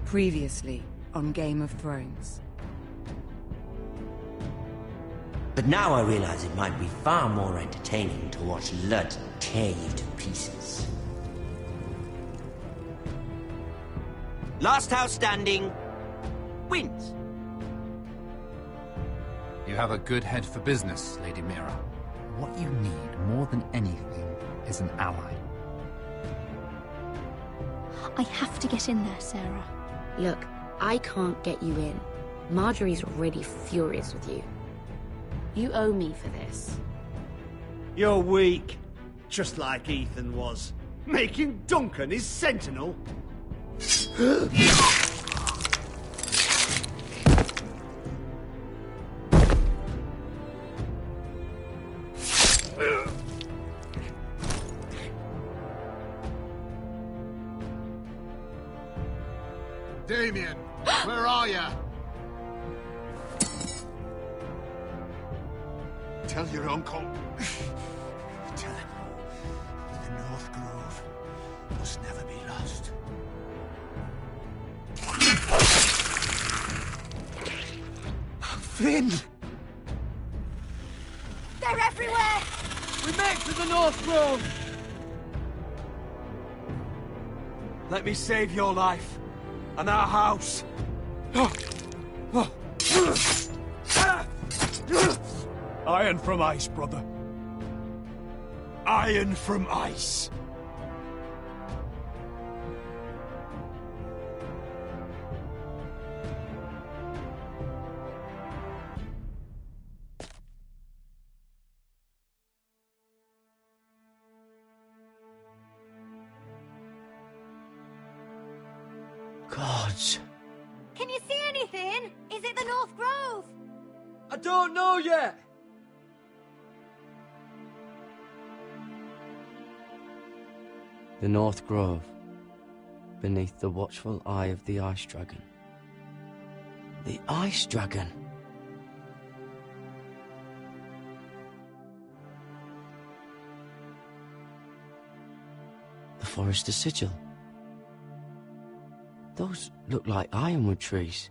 Previously on Game of Thrones. But now I realize it might be far more entertaining to watch Lud tear you to pieces. Last house standing wins. You have a good head for business, Lady Mira. What you need more than anything is an ally. I have to get in there, Sarah. Look, I can't get you in. Marjorie's already furious with you. You owe me for this. You're weak. Just like Ethan was. Making Duncan his sentinel. Damien, where are ya? Tell your uncle. Tell him the North Grove must never be lost. Finn! They're everywhere! We make for the North Grove! Let me save your life. And our house. Iron from ice, brother. Iron from ice. Gods. Can you see anything? Is it the North Grove? I don't know yet. The North Grove, beneath the watchful eye of the Ice Dragon. The Ice Dragon. The Forester Sigil. Those look like ironwood trees.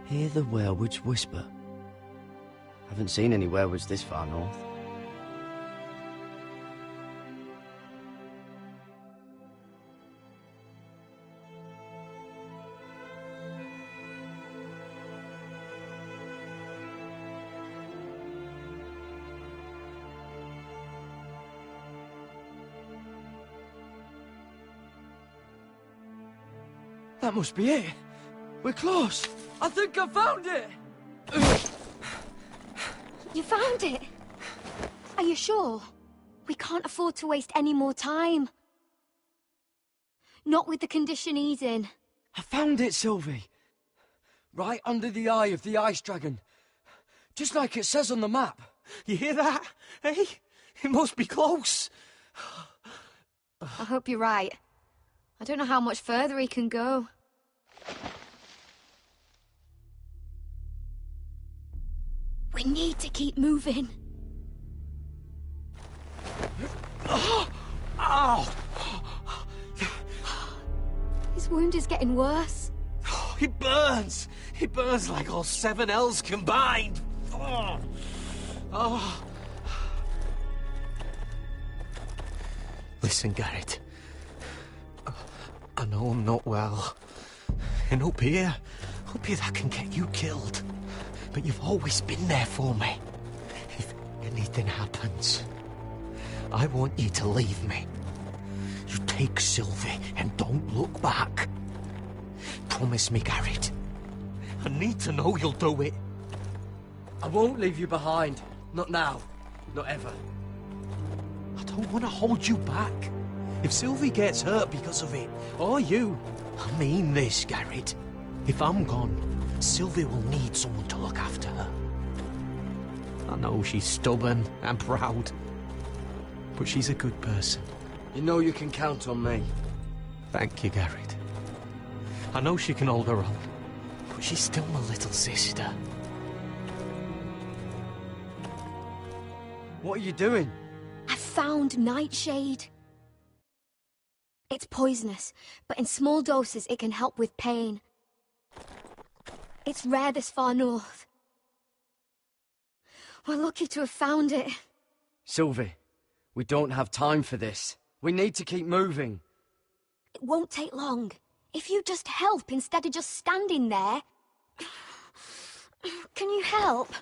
Hear the werewolves whisper. Haven't seen any werewolves this far north. That must be it. We're close. I think I found it. You found it? Are you sure? We can't afford to waste any more time. Not with the condition he's in. I found it, Sylvie. Right under the eye of the Ice Dragon. Just like it says on the map. You hear that? Hey? It must be close. I hope you're right. I don't know how much further he can go. We need to keep moving. Ow! His wound is getting worse. It burns! It burns like all 7 L's combined! Oh. Listen, Garrett. I know I'm not well. And up here that can get you killed. But you've always been there for me. If anything happens, I want you to leave me. You take Sylvie and don't look back. Promise me, Garrett. I need to know you'll do it. I won't leave you behind. Not now. Not ever. I don't want to hold you back. If Sylvie gets hurt because of it, or you... I mean this, Garrett. If I'm gone, Sylvie will need someone to look after her. I know she's stubborn and proud, but she's a good person. You know you can count on me. Thank you, Garrett. I know she can hold her own, but she's still my little sister. What are you doing? I've found nightshade. It's poisonous, but in small doses it can help with pain. It's rare this far north. We're lucky to have found it. Sylvie, we don't have time for this. We need to keep moving. It won't take long. If you just help instead of just standing there... Can you help?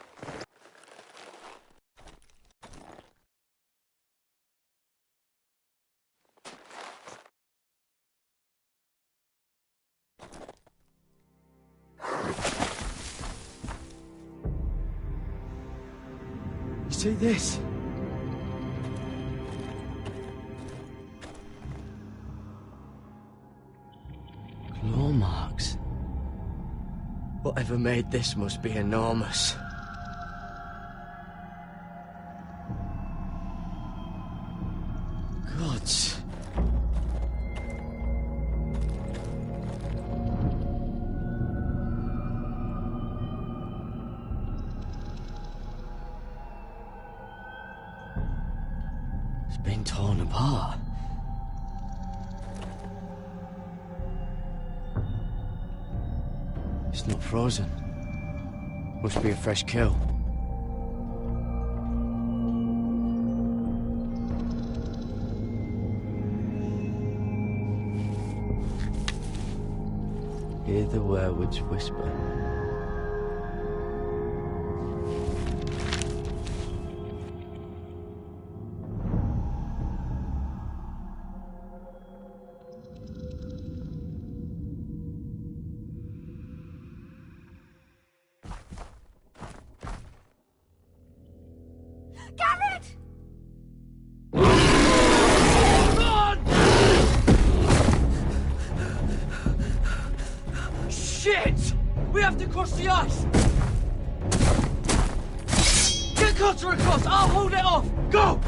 You see this? Claw marks. Whatever made this must be enormous. Gods. It's been torn apart. It's not frozen. Must be a fresh kill. Hear the werewolves whisper. Garrett! Shit! We have to cross the ice! Get Cutter across! I'll hold it off! Go!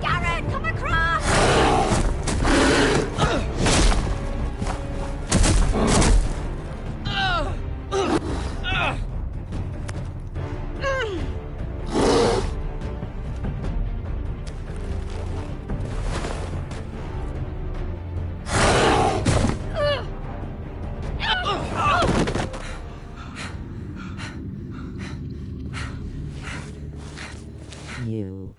Garrett, come across! You.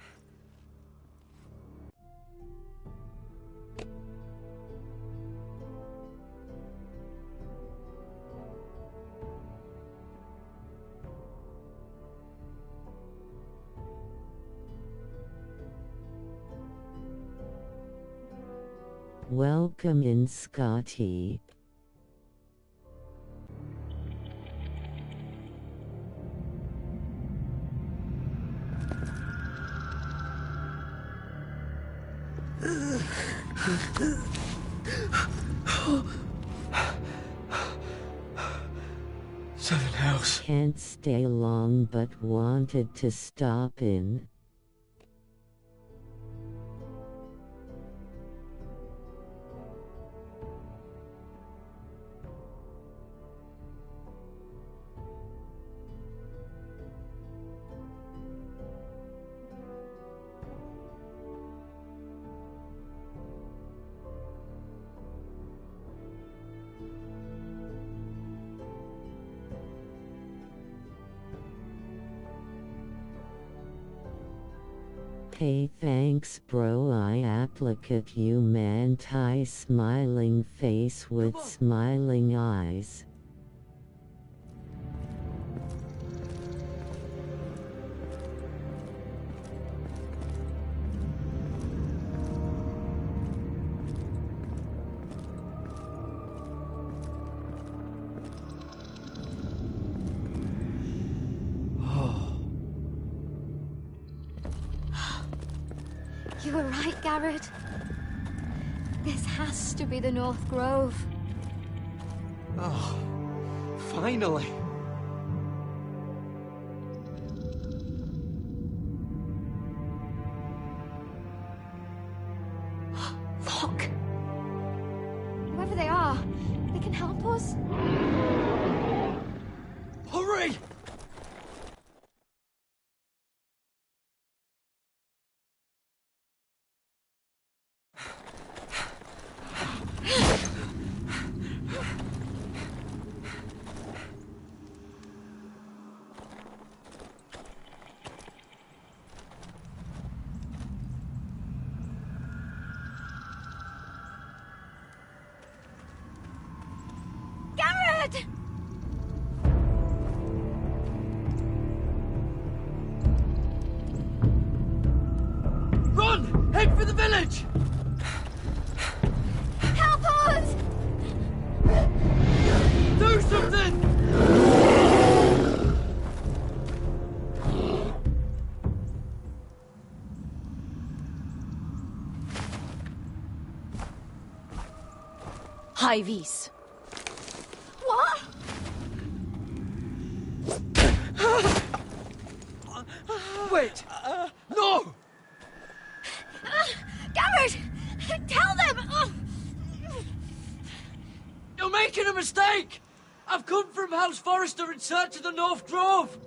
Welcome in, Scotty. Seven Hells. Can't stay long but wanted to stop in. Hey, thanks bro, I applicate you manti smiling face with smiling eyes. You were right, Garrett. This has to be the North Grove. Oh, finally. Look! can help us? Hurry! Garrett! Run! Head for the village! Help us! Do something! High vis. What? Wait! No! Garrett! Tell them! You're making a mistake! I've come from House Forrester in search of the North Grove!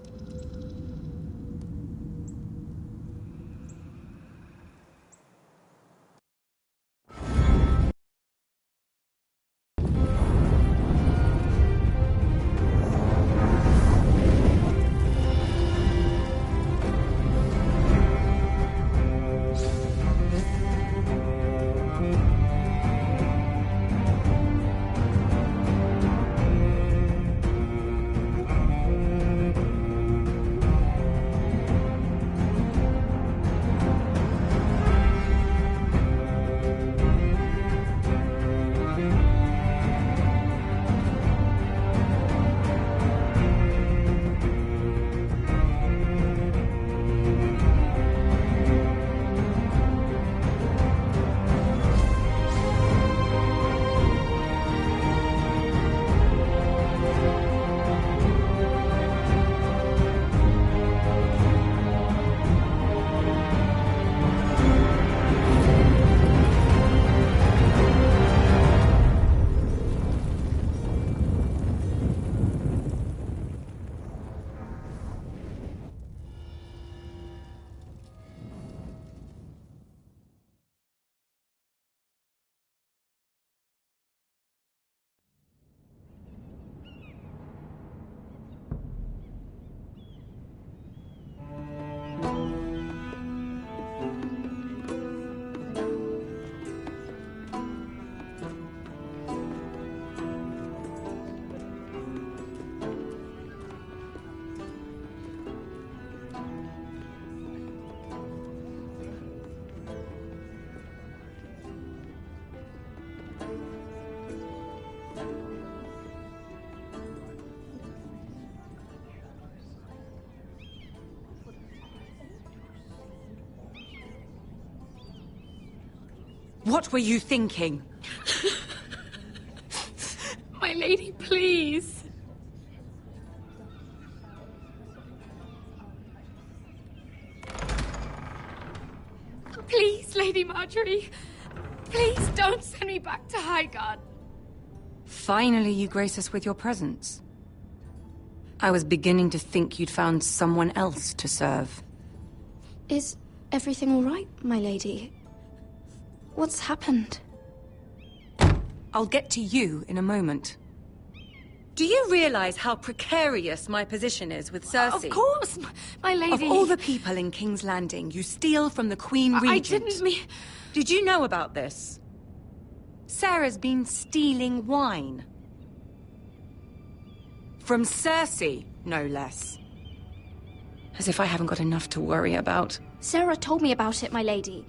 What were you thinking? My lady, please. Please, Lady Marjorie. Please don't send me back to Highgarden. Finally, you grace us with your presence. I was beginning to think you'd found someone else to serve. Is everything all right, my lady? What's happened? I'll get to you in a moment. Do you realize how precarious my position is with Cersei? Of course, my lady. Of all the people in King's Landing, you steal from the Queen Regent. I didn't mean... Did you know about this? Sarah's been stealing wine. From Cersei, no less. As if I haven't got enough to worry about. Sarah told me about it, my lady.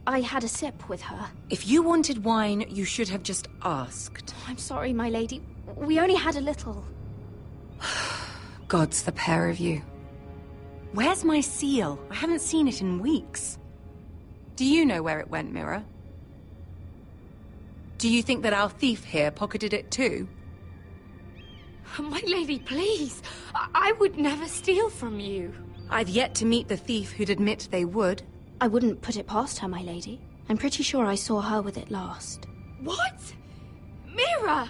I had a sip with her. If you wanted wine, you should have just asked. I'm sorry, my lady. We only had a little. Gods, the pair of you. Where's my seal? I haven't seen it in weeks. Do you know where it went, Mira? Do you think that our thief here pocketed it too? My lady, please. I would never steal from you. I've yet to meet the thief who'd admit they would. I wouldn't put it past her, my lady. I'm pretty sure I saw her with it last. What? Mira!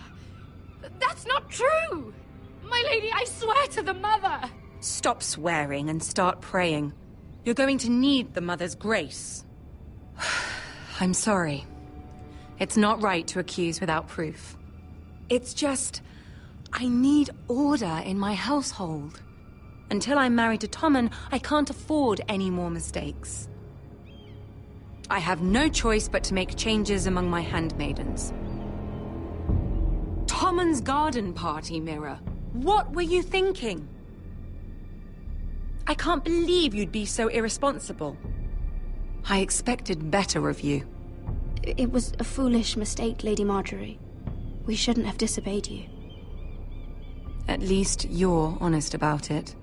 That's not true! My lady, I swear to the Mother! Stop swearing and start praying. You're going to need the Mother's grace. I'm sorry. It's not right to accuse without proof. It's just... I need order in my household. Until I'm married to Tommen, I can't afford any more mistakes. I have no choice but to make changes among my handmaidens. Tommen's garden party, Mira. What were you thinking? I can't believe you'd be so irresponsible. I expected better of you. It was a foolish mistake, Lady Marjorie. We shouldn't have disobeyed you. At least you're honest about it.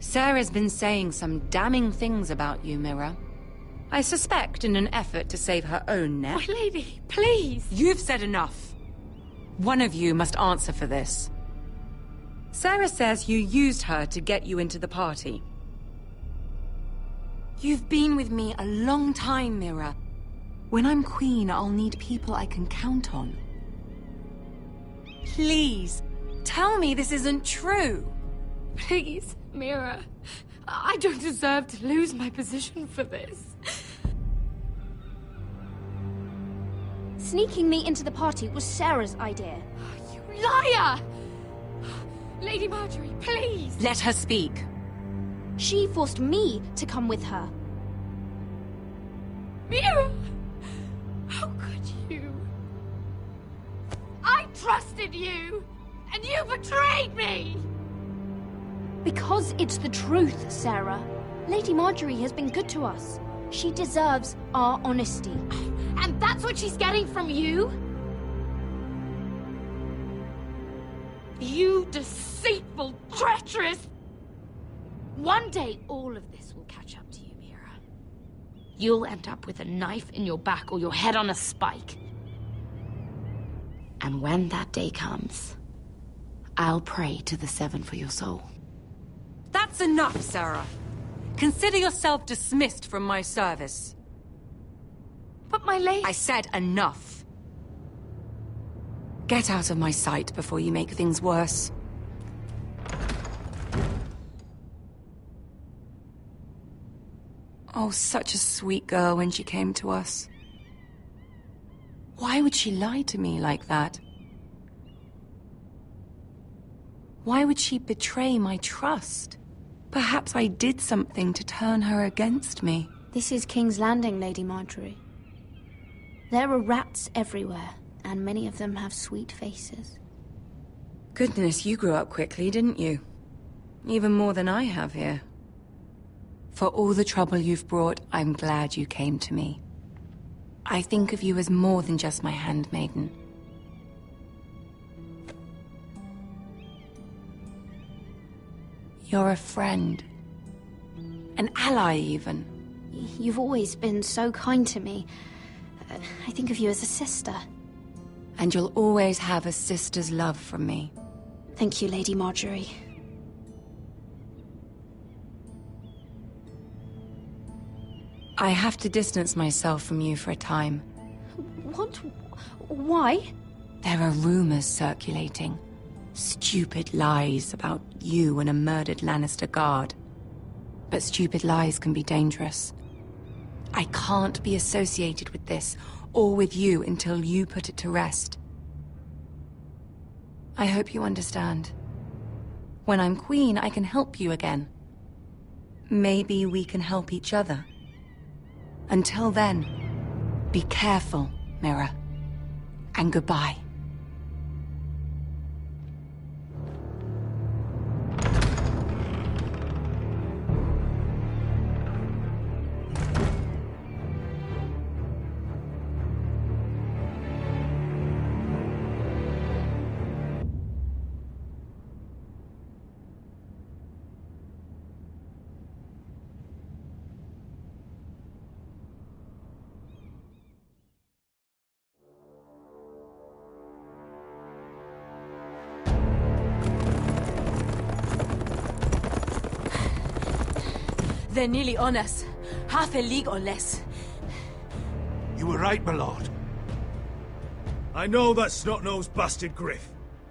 Sarah's been saying some damning things about you, Mira. I suspect in an effort to save her own neck. My lady, please! You've said enough. One of you must answer for this. Sarah says you used her to get you into the party. You've been with me a long time, Mira. When I'm queen, I'll need people I can count on. Please, tell me this isn't true. Please, Mira. I don't deserve to lose my position for this. Sneaking me into the party was Sarah's idea. You liar! Lady Marjorie, please! Let her speak. She forced me to come with her. Mira! How could you? I trusted you, and you betrayed me! Because it's the truth, Sarah. Lady Marjorie has been good to us. She deserves our honesty. And that's what she's getting from you? You deceitful, treacherous... One day, all of this will catch up to you, Mira. You'll end up with a knife in your back or your head on a spike. And when that day comes, I'll pray to the Seven for your soul. That's enough, Sarah. Consider yourself dismissed from my service. But my lady... I said enough. Get out of my sight before you make things worse. Oh, such a sweet girl when she came to us. Why would she lie to me like that? Why would she betray my trust? Perhaps I did something to turn her against me. This is King's Landing, Lady Marjorie. There are rats everywhere, and many of them have sweet faces. Goodness, you grew up quickly, didn't you? Even more than I have here. For all the trouble you've brought, I'm glad you came to me. I think of you as more than just my handmaiden. You're a friend. An ally, even. You've always been so kind to me. I think of you as a sister. And you'll always have a sister's love from me. Thank you, Lady Marjorie. I have to distance myself from you for a time. What? Why? There are rumors circulating. Stupid lies about you and a murdered Lannister guard. But stupid lies can be dangerous. I can't be associated with this, or with you, until you put it to rest. I hope you understand. When I'm queen, I can help you again. Maybe we can help each other. Until then, be careful, Mira. And goodbye. They're nearly on us. Half a league or less. You were right, my lord. I know that snot-nosed bastard Griff.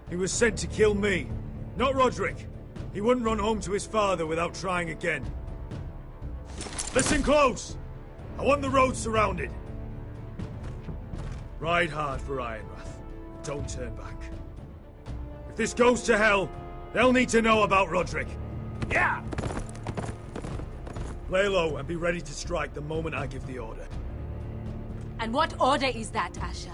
He was sent to kill me, not Roderick. He wouldn't run home to his father without trying again. Listen close! I want the road surrounded. Ride hard for Ironrath. Don't turn back. If this goes to hell, they'll need to know about Roderick. Yeah! Lay low and be ready to strike the moment I give the order. And what order is that, Asher?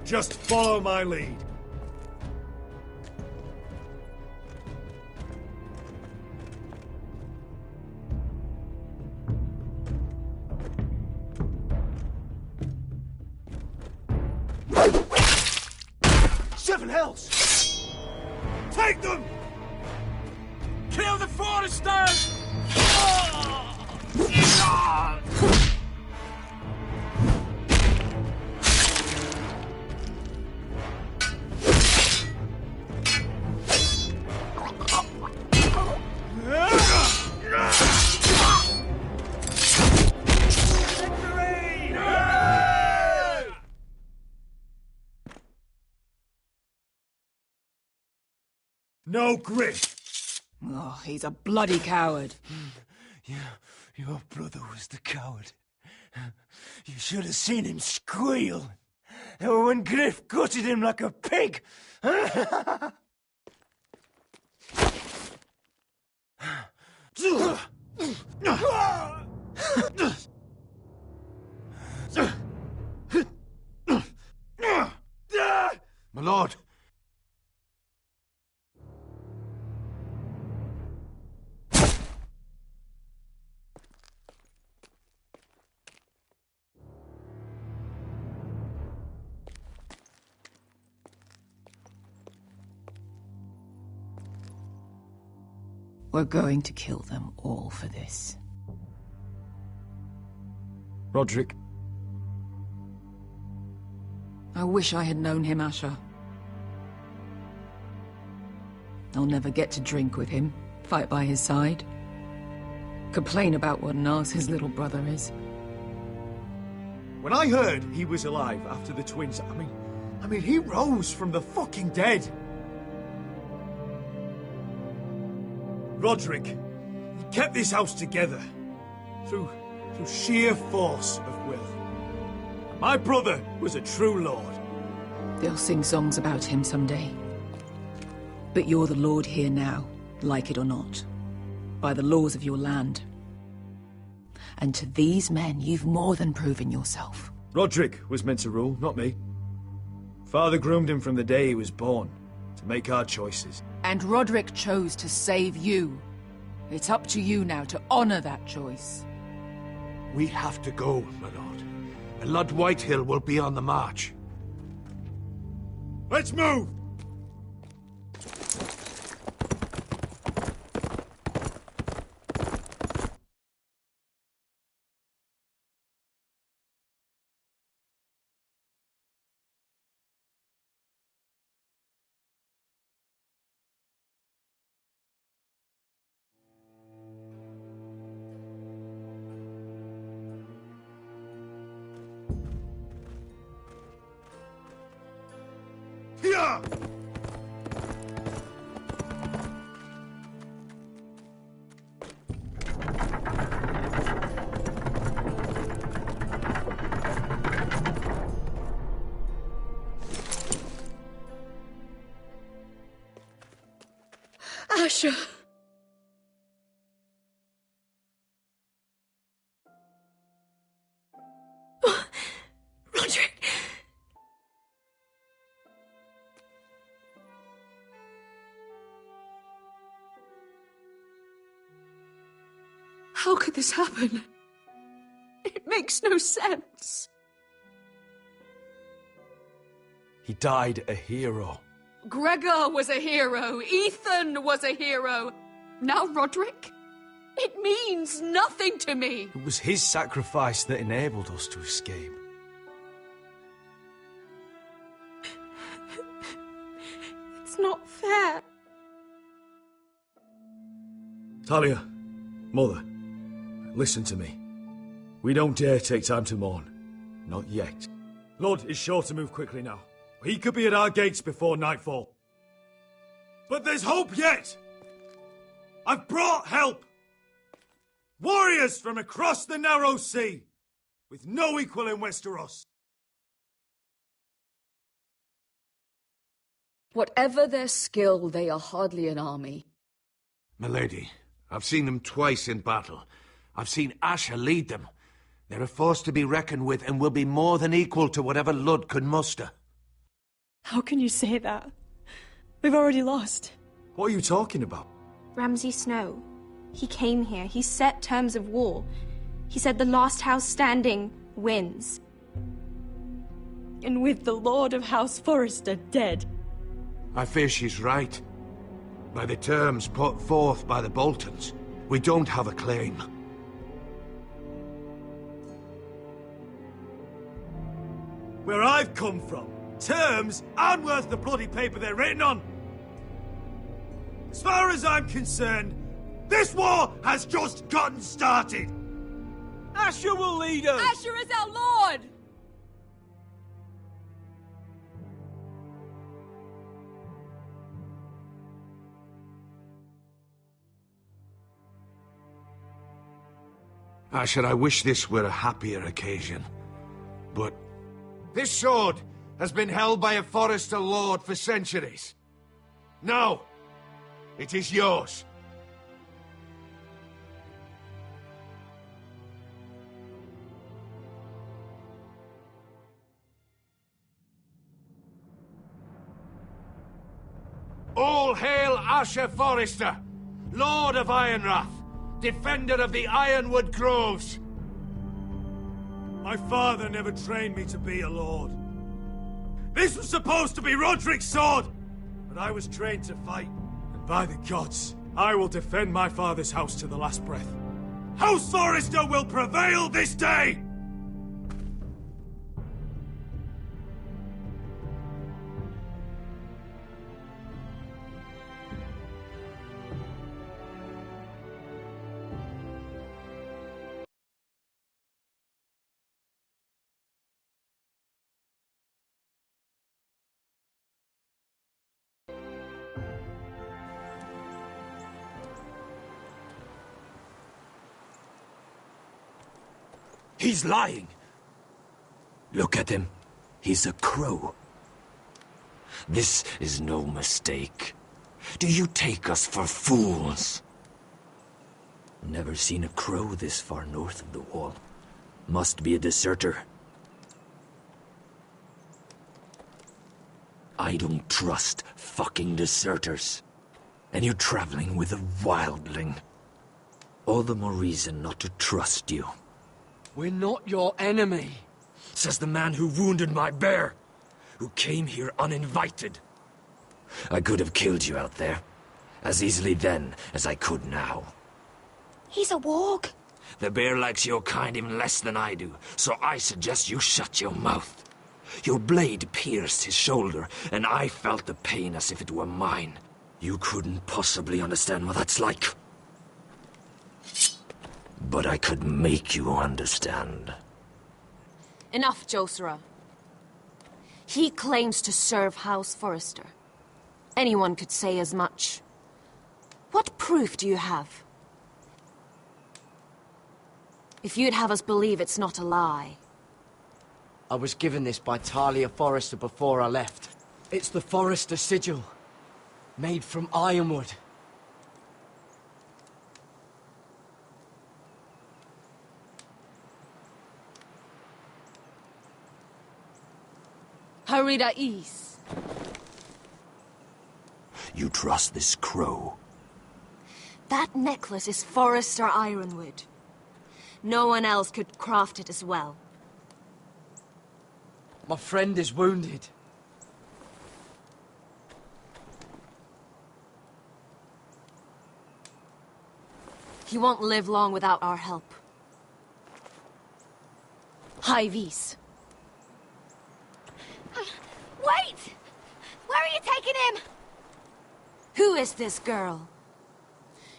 Just follow my lead. Seven hells! Take them! Kill the foresters! No Griff! Oh, he's a bloody coward. Your brother was the coward. You should have seen him squeal. When Griff gutted him like a pig. My lord. We're going to kill them all for this. Roderick. I wish I had known him, Asher. I'll never get to drink with him, fight by his side, complain about what an arse his little brother is. When I heard he was alive after the twins, I mean, he rose from the fucking dead. Roderick, he kept this house together through sheer force of will. My brother was a true lord. They'll sing songs about him someday. But you're the lord here now, like it or not, by the laws of your land. And to these men, you've more than proven yourself. Roderick was meant to rule, not me. Father groomed him from the day he was born, to make our choices. And Roderick chose to save you. It's up to you now to honor that choice. We have to go, my lord. And Lord Whitehill will be on the march. Let's move! Yeah! Asher! Roderick! How could this happen? It makes no sense. He died a hero. Gregor was a hero. Ethan was a hero. Now Roderick? It means nothing to me. It was his sacrifice that enabled us to escape. It's not fair. Talia, Mother, Listen to me. We don't dare take time to mourn. Not yet. Lud is sure to move quickly now. He could be at our gates before nightfall. But there's hope yet! I've brought help! Warriors from across the narrow sea, with no equal in Westeros. Whatever their skill, they are hardly an army. Milady, I've seen them twice in battle. I've seen Asher lead them. They're a force to be reckoned with and will be more than equal to whatever Lud could muster. How can you say that? We've already lost. What are you talking about? Ramsay Snow. He came here. He set terms of war. He said the last house standing wins. And with the Lord of House Forrester dead. I fear she's right. By the terms put forth by the Boltons, we don't have a claim. Where I've come from, terms aren't worth the bloody paper they're written on. As far as I'm concerned, this war has just gotten started. Asher will lead us! Asher is our lord! Asher, I wish this were a happier occasion. But this sword has been held by a Forrester lord for centuries. Now, it is yours. All hail Asher Forrester, Lord of Ironrath, defender of the Ironwood Groves. My father never trained me to be a lord. This was supposed to be Roderick's sword, but I was trained to fight. And by the gods, I will defend my father's house to the last breath. House Forrester will prevail this day! He's lying. Look at him. He's a crow. This is no mistake. Do you take us for fools? Never seen a crow this far north of the wall. Must be a deserter. I don't trust fucking deserters. And you're traveling with a wildling. All the more reason not to trust you. We're not your enemy. Says the man who wounded my bear, who came here uninvited. I could have killed you out there, as easily then as I could now. He's a warg. The bear likes your kind even less than I do, so I suggest you shut your mouth. Your blade pierced his shoulder, and I felt the pain as if it were mine. You couldn't possibly understand what that's like. But I could make you understand. Enough, Josera. He claims to serve House Forrester. Anyone could say as much. What proof do you have? If you'd have us believe it's not a lie. I was given this by Talia Forrester before I left. It's the Forrester sigil, made from ironwood. Harida East. You trust this crow? That necklace is Forrester ironwood. No one else could craft it as well. My friend is wounded. He won't live long without our help. High Vis. Wait! Where are you taking him? Who is this girl?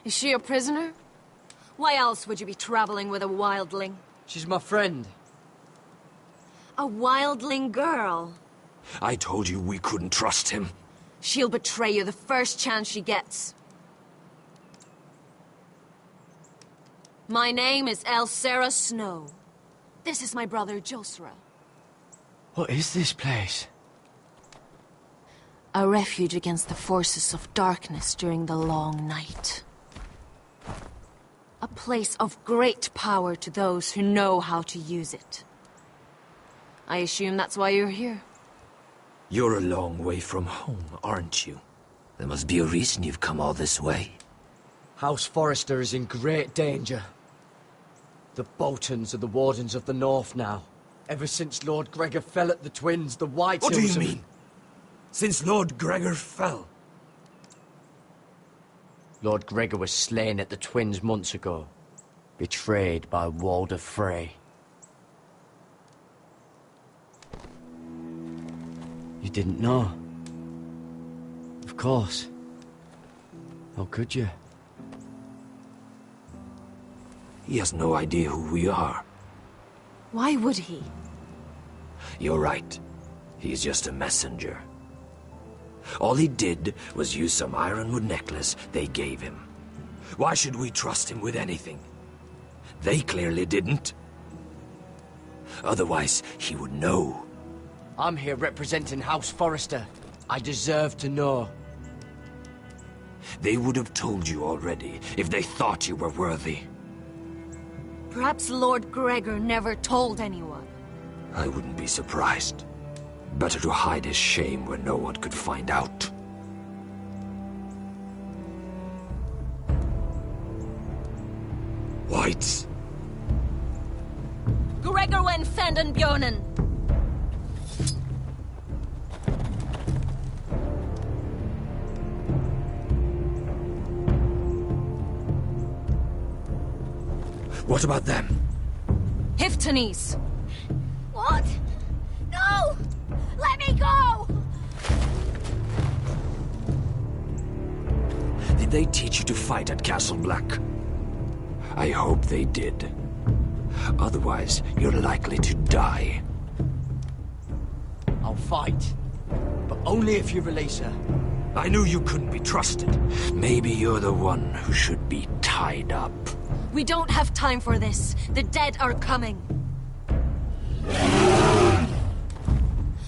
Is she a prisoner? Why else would you be traveling with a wildling? She's my friend. A wildling girl? I told you we couldn't trust him. She'll betray you the first chance she gets. My name is Elsera Snow. This is my brother, Josra. What is this place? A refuge against the forces of darkness during the long night. A place of great power to those who know how to use it. I assume that's why you're here. You're a long way from home, aren't you? There must be a reason you've come all this way. House Forrester is in great danger. The Boltons are the Wardens of the North now. Ever since Lord Gregor fell at the Twins, the White What do Hills you mean? Since Lord Gregor fell? Lord Gregor was slain at the Twins months ago. Betrayed by Walder Frey. You didn't know? Of course. How could you? He has no idea who we are. Why would he? You're right. He's just a messenger. All he did was use some ironwood necklace they gave him. Why should we trust him with anything? They clearly didn't. Otherwise, he would know. I'm here representing House Forrester. I deserve to know. They would have told you already if they thought you were worthy. Perhaps Lord Gregor never told anyone. I wouldn't be surprised. Better to hide his shame where no one could find out. Whites. Gregor wen fenden bjonen. What about them? Hiftanes. What? No! Let me go! Did they teach you to fight at Castle Black? I hope they did. Otherwise, you're likely to die. I'll fight. But only if you release her. I knew you couldn't be trusted. Maybe you're the one who should be tied up. We don't have time for this. The dead are coming.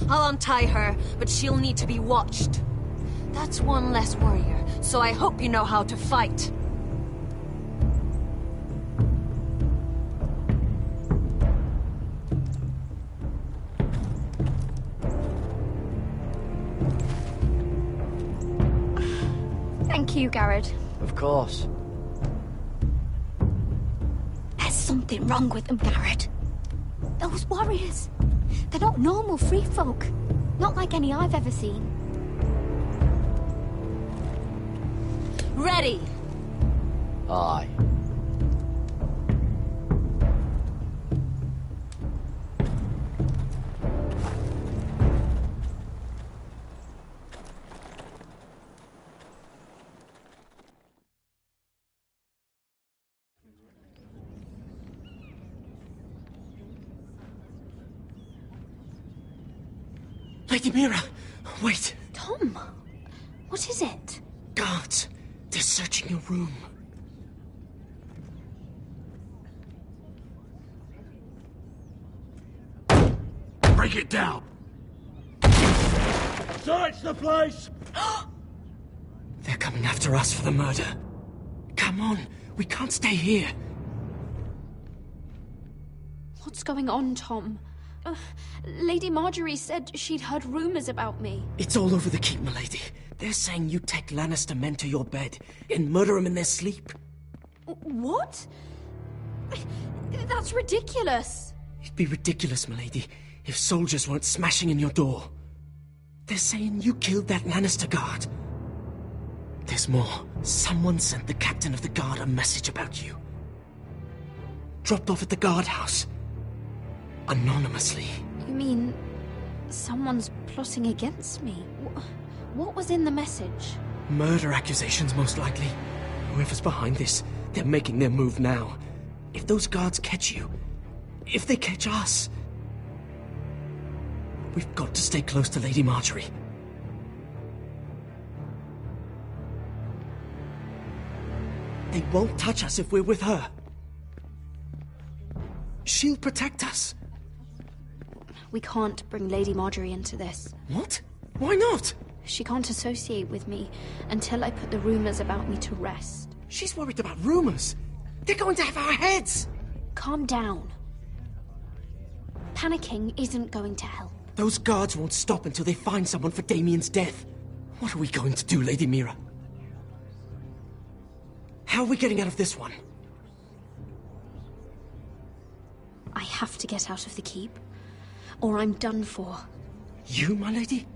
I'll untie her, but she'll need to be watched. That's one less warrior, so I hope you know how to fight. Thank you, Garrett. Of course. There's something wrong with them, Garrett. Those warriors. They're not normal free folk. Not like any I've ever seen. Ready! Aye. Lady Mira, wait. Tom, what is it? Guards, they're searching your room. Break it down! Search the place! They're coming after us for the murder. Come on, we can't stay here. What's going on, Tom? Lady Marjorie said she'd heard rumors about me. It's all over the keep, milady. They're saying you take Lannister men to your bed and murder them in their sleep. What? That's ridiculous. It'd be ridiculous, milady, if soldiers weren't smashing in your door. They're saying you killed that Lannister guard. There's more. Someone sent the captain of the guard a message about you. Dropped off at the guardhouse. Anonymously. You mean someone's plotting against me? What was in the message? Murder accusations, most likely. Whoever's behind this, They're making their move now. If those guards catch you, if they catch us, we've got to stay close to Lady Marjorie. They won't touch us if we're with her. She'll protect us. We can't bring Lady Marjorie into this. What? Why not? She can't associate with me until I put the rumors about me to rest. She's worried about rumors. They're going to have our heads. Calm down. Panicking isn't going to help. Those guards won't stop until they find someone for Damien's death. What are we going to do, Lady Mira? How are we getting out of this one? I have to get out of the keep, or I'm done for. You, my lady?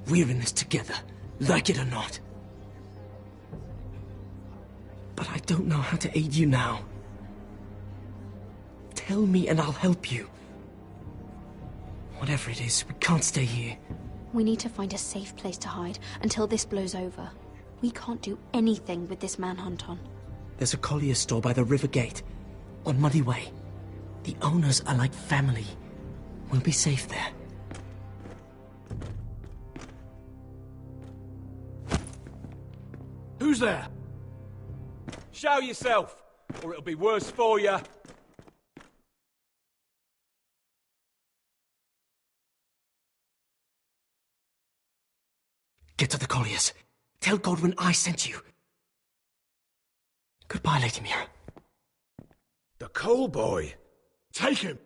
We're in this together, like it or not. But I don't know how to aid you now. Tell me and I'll help you. Whatever it is, we can't stay here. We need to find a safe place to hide until this blows over. We can't do anything with this manhunt on. There's a collier's store by the river gate, on Muddy Way. The owners are like family. We'll be safe there. Who's there? Show yourself, or it'll be worse for you. Get to the colliers. Tell Godwin I sent you. Goodbye, Lady Mira. The coal boy. Take him.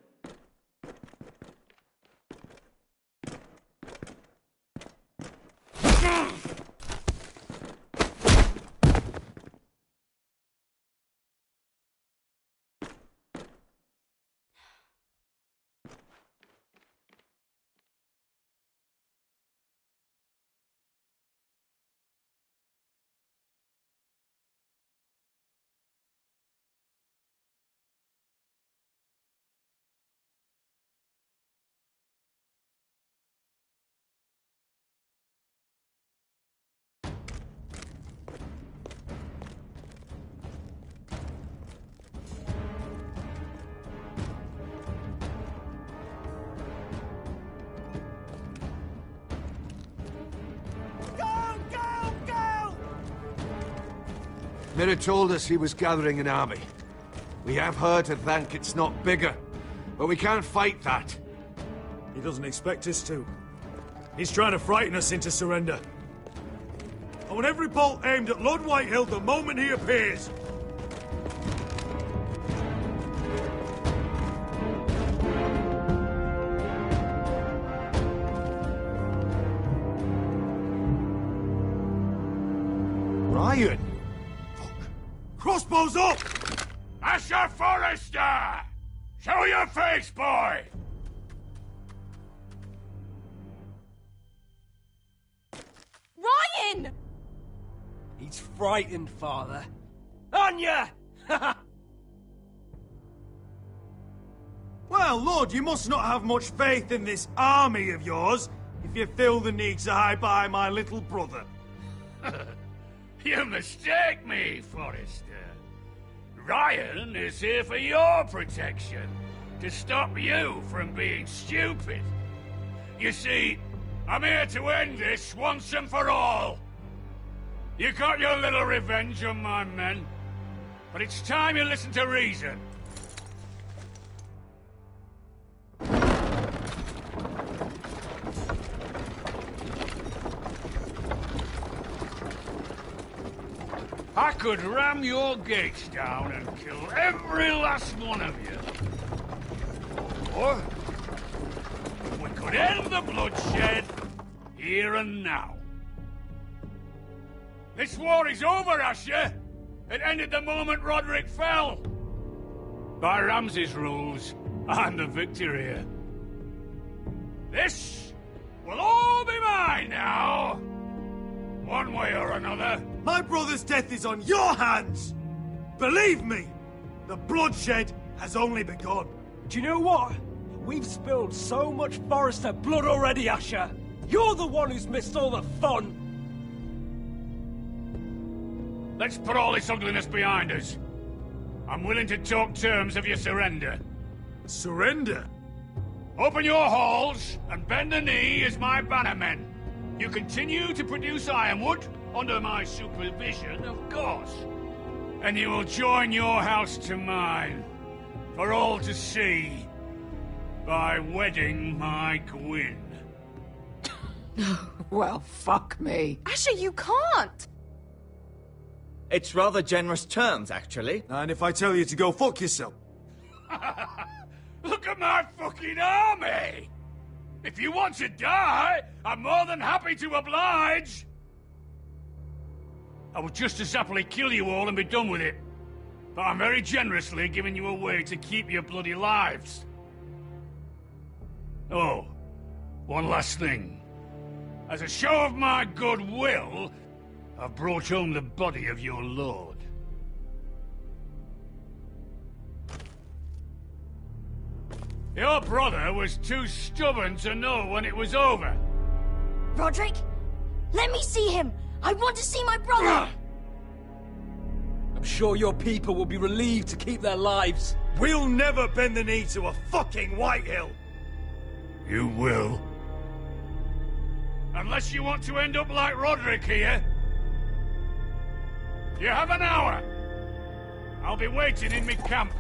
Mira told us he was gathering an army. We have her to thank it's not bigger, but we can't fight that. He doesn't expect us to. He's trying to frighten us into surrender. I want every bolt aimed at Lord Whitehill the moment he appears. Ryan! Crossbows up! Asher Forrester! Show your face, boy! Ryan! He's frightened, Father. On ya! Well, Lord, you must not have much faith in this army of yours if you feel the need to hide behind my little brother. You mistake me, Forrester. Ryan is here for your protection, to stop you from being stupid. You see, I'm here to end this once and for all. You got your little revenge on my men, but it's time you listen to reason. I could ram your gates down and kill every last one of you. Or we could end the bloodshed here and now. This war is over, Asher. It ended the moment Roderick fell. By Ramsay's rules, I'm the victor here. This will all be mine now. One way or another. My brother's death is on your hands! Believe me, the bloodshed has only begun. Do you know what? We've spilled so much Forrester blood already, Asher. You're the one who's missed all the fun. Let's put all this ugliness behind us. I'm willing to talk terms of your surrender. Surrender? Open your halls and bend the knee as my bannermen. You continue to produce ironwood, under my supervision, of course. And you will join your house to mine, for all to see, by wedding my Gwyn. No, well, fuck me. Asher, you can't! It's rather generous terms, actually. And if I tell you to go fuck yourself? Look at my fucking army! If you want to die, I'm more than happy to oblige! I would just as happily kill you all and be done with it. But I'm very generously giving you a way to keep your bloody lives. Oh, one last thing. As a show of my goodwill, I've brought home the body of your lord. Your brother was too stubborn to know when it was over. Roderick? Let me see him! I want to see my brother! I'm sure your people will be relieved to keep their lives. We'll never bend the knee to a fucking Whitehill! You will. Unless you want to end up like Roderick here. You have an hour. I'll be waiting in my camp.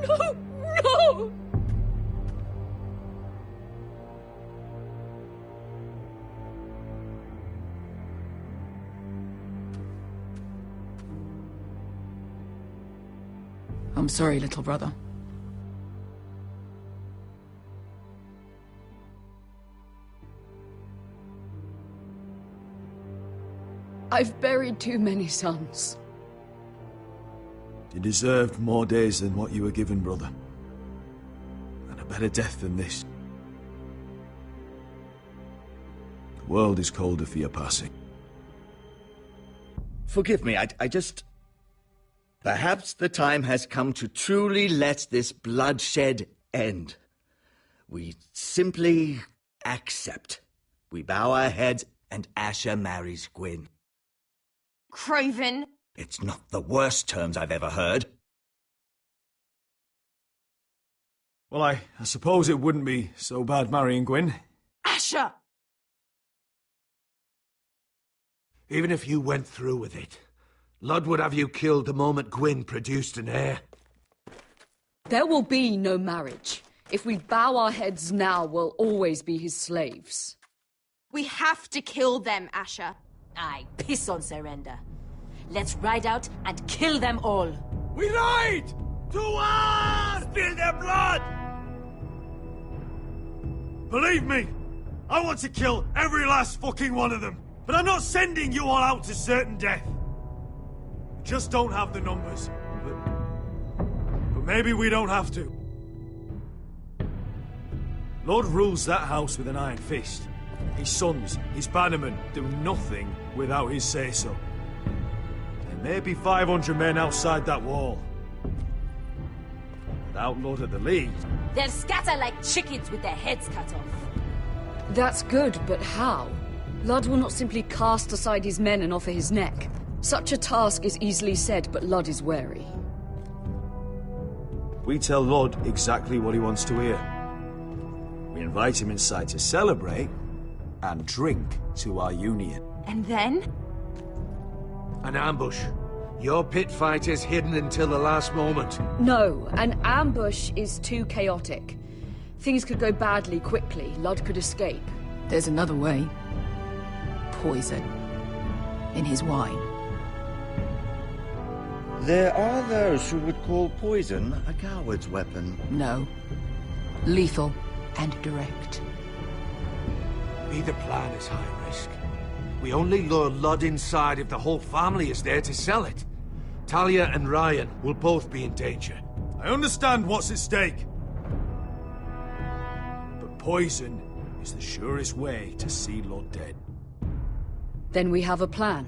No! I'm sorry, little brother. I've buried too many sons. You deserved more days than what you were given, brother. And a better death than this. The world is colder for your passing. Forgive me, I just... Perhaps the time has come to truly let this bloodshed end. We simply accept. We bow our heads and Asher marries Gwyn. Craven! It's not the worst terms I've ever heard. Well, I suppose it wouldn't be so bad marrying Gwyn. Asher! Even if you went through with it, Lud would have you killed the moment Gwyn produced an heir. There will be no marriage. If we bow our heads now, we'll always be his slaves. We have to kill them, Asher. Aye, piss on surrender. Let's ride out and kill them all. We ride! To war! Spill their blood! Believe me, I want to kill every last fucking one of them. But I'm not sending you all out to certain death. We just don't have the numbers. But maybe we don't have to. Lord rules that house with an iron fist. His sons, his bannermen, do nothing without his say-so. There may be 500 men outside that wall. Without Lord of the League... They'll scatter like chickens with their heads cut off. That's good, but how? Lud will not simply cast aside his men and offer his neck. Such a task is easily said, but Lud is wary. We tell Lud exactly what he wants to hear. We invite him inside to celebrate and drink to our union. And then? An ambush. Your pit fight is hidden until the last moment. No, an ambush is too chaotic. Things could go badly quickly. Ludd could escape. There's another way. Poison. In his wine. There are those who would call poison a coward's weapon. No. Lethal and direct. Either plan is high risk. We only lure Ludd inside if the whole family is there to sell it. Talia and Ryan will both be in danger. I understand what's at stake. But poison is the surest way to see Ludd dead. Then we have a plan.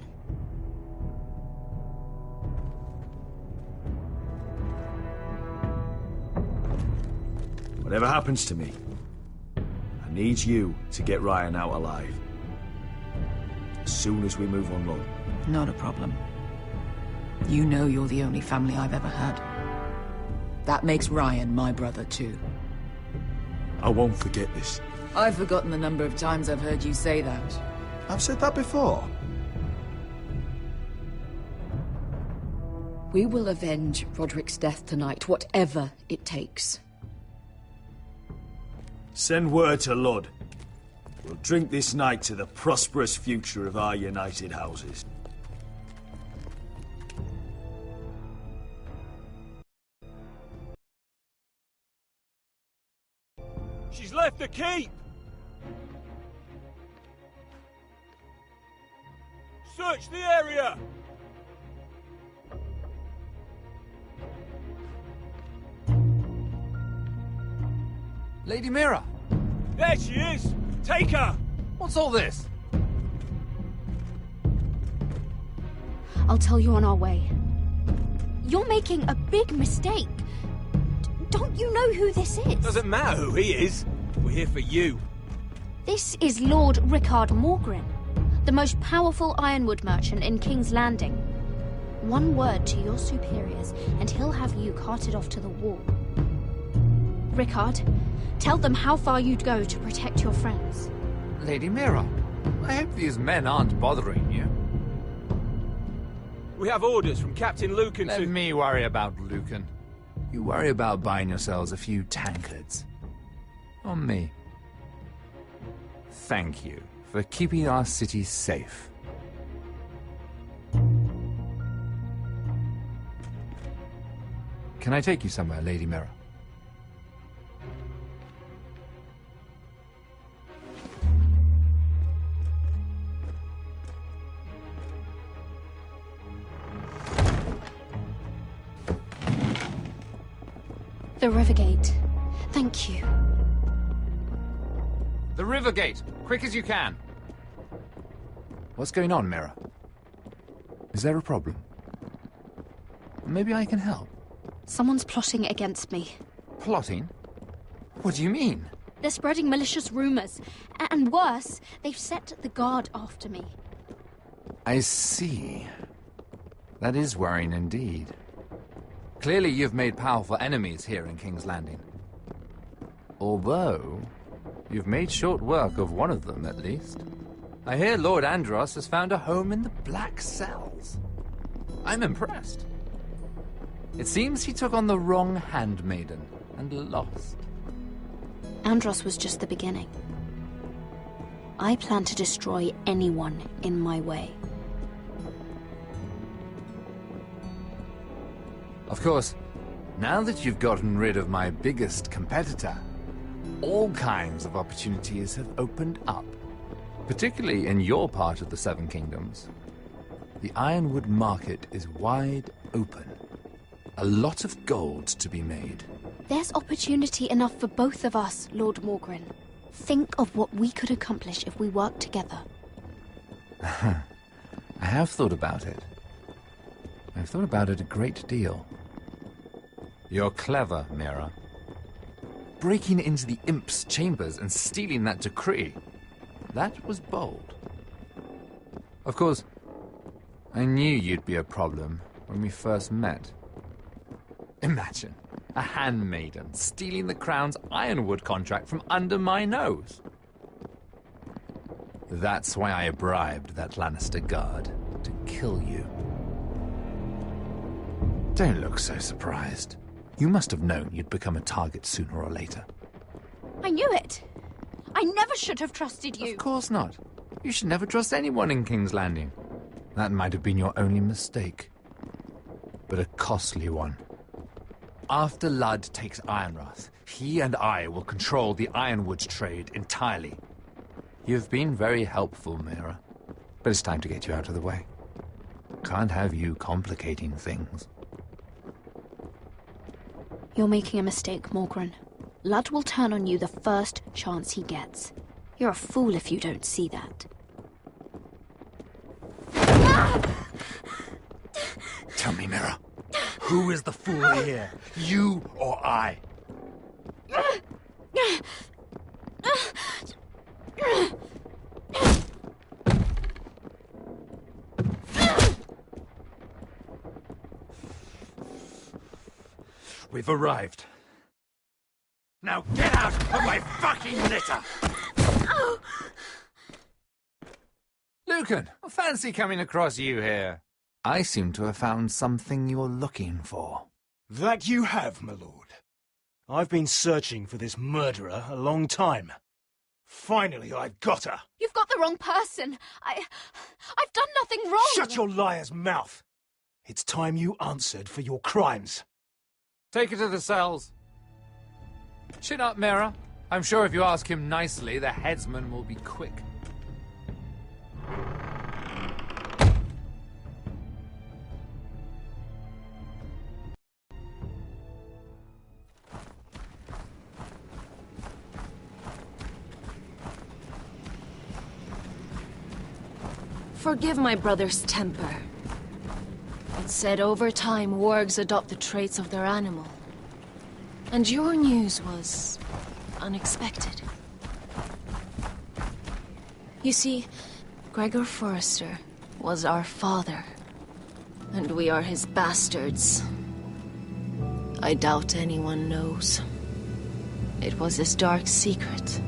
Whatever happens to me, I need you to get Ryan out alive. As soon as we move on Ludd. Not a problem. You know you're the only family I've ever had. That makes Ryan my brother too. I won't forget this. I've forgotten the number of times I've heard you say that. I've said that before. We will avenge Roderick's death tonight, whatever it takes. Send word to Ludd. We'll drink this night to the prosperous future of our united houses. She's left the keep! Search the area! Lady Mira! There she is! Take her! What's all this? I'll tell you on our way. You're making a big mistake. Don't you know who this is? Doesn't matter who he is. We're here for you. This is Lord Rickard Morgren, the most powerful ironwood merchant in King's Landing. One word to your superiors, and he'll have you carted off to the wall. Rickard, tell them how far you'd go to protect your friends. Lady Mira, I hope these men aren't bothering you. We have orders from Captain Lucan to... Let me worry about Lucan. You worry about buying yourselves a few tankards. On me. Thank you for keeping our city safe. Can I take you somewhere, Lady Mira? The Rivergate. Thank you. The Rivergate! Quick as you can! What's going on, Mira? Is there a problem? Maybe I can help. Someone's plotting against me. Plotting? What do you mean? They're spreading malicious rumors. And worse, they've set the guard after me. I see. That is worrying indeed. Clearly you've made powerful enemies here in King's Landing. Although, you've made short work of one of them, at least. I hear Lord Andros has found a home in the Black Cells. I'm impressed. It seems he took on the wrong handmaiden and lost. Andros was just the beginning. I plan to destroy anyone in my way. Of course, now that you've gotten rid of my biggest competitor, all kinds of opportunities have opened up, particularly in your part of the Seven Kingdoms. The ironwood market is wide open. A lot of gold to be made. There's opportunity enough for both of us, Lord Morgren. Think of what we could accomplish if we worked together. I have thought about it. I've thought about it a great deal. You're clever, Mira. Breaking into the Imp's chambers and stealing that decree. That was bold. Of course, I knew you'd be a problem when we first met. Imagine, a handmaiden stealing the crown's ironwood contract from under my nose. That's why I bribed that Lannister guard to kill you. Don't look so surprised. You must have known you'd become a target sooner or later. I knew it. I never should have trusted you. Of course not. You should never trust anyone in King's Landing. That might have been your only mistake. But a costly one. After Ludd takes Ironrath, he and I will control the ironwoods trade entirely. You've been very helpful, Mira. But it's time to get you out of the way. Can't have you complicating things. You're making a mistake, Morgren. Ludd will turn on you the first chance he gets. You're a fool if you don't see that. Tell me, Mira, who is the fool here? You or I? We've arrived. Now get out of my fucking litter! Lucan, I fancy coming across you here. I seem to have found something you're looking for. That you have, my lord. I've been searching for this murderer a long time. Finally, I've got her. You've got the wrong person. I've done nothing wrong. Shut your liar's mouth. It's time you answered for your crimes. Take her to the cells. Chin up, Mira. I'm sure if you ask him nicely, the headsman will be quick. Forgive my brother's temper. It's said over time wargs adopt the traits of their animal. And your news was unexpected. You see, Gregor Forrester was our father, and we are his bastards. I doubt anyone knows. It was his dark secret,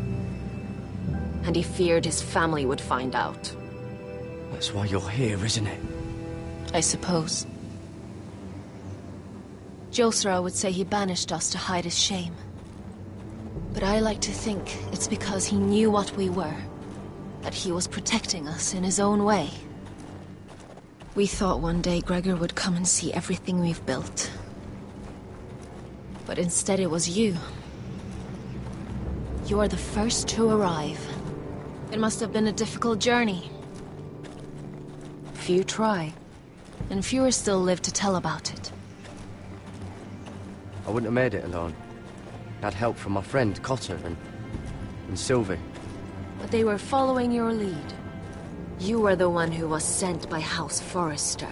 and he feared his family would find out. That's why you're here, isn't it? I suppose. Josra would say he banished us to hide his shame. But I like to think it's because he knew what we were, that he was protecting us in his own way. We thought one day Gregor would come and see everything we've built. But instead it was you. You are the first to arrive. It must have been a difficult journey. Few try, and fewer still live to tell about it. I wouldn't have made it alone. I had help from my friend Cotter and Sylvie. But they were following your lead. You were the one who was sent by House Forrester.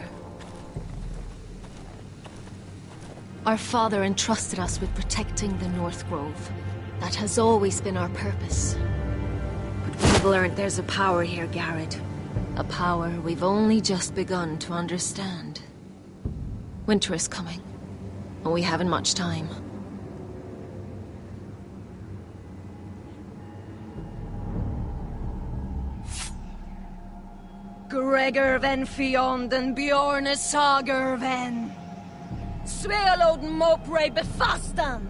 Our father entrusted us with protecting the North Grove. That has always been our purpose. But we've learned there's a power here, Garrett. A power we've only just begun to understand. Winter is coming, and we haven't much time. Gregor ven Fionden Bjorne Sager ven. Svealoden Mopre befastan.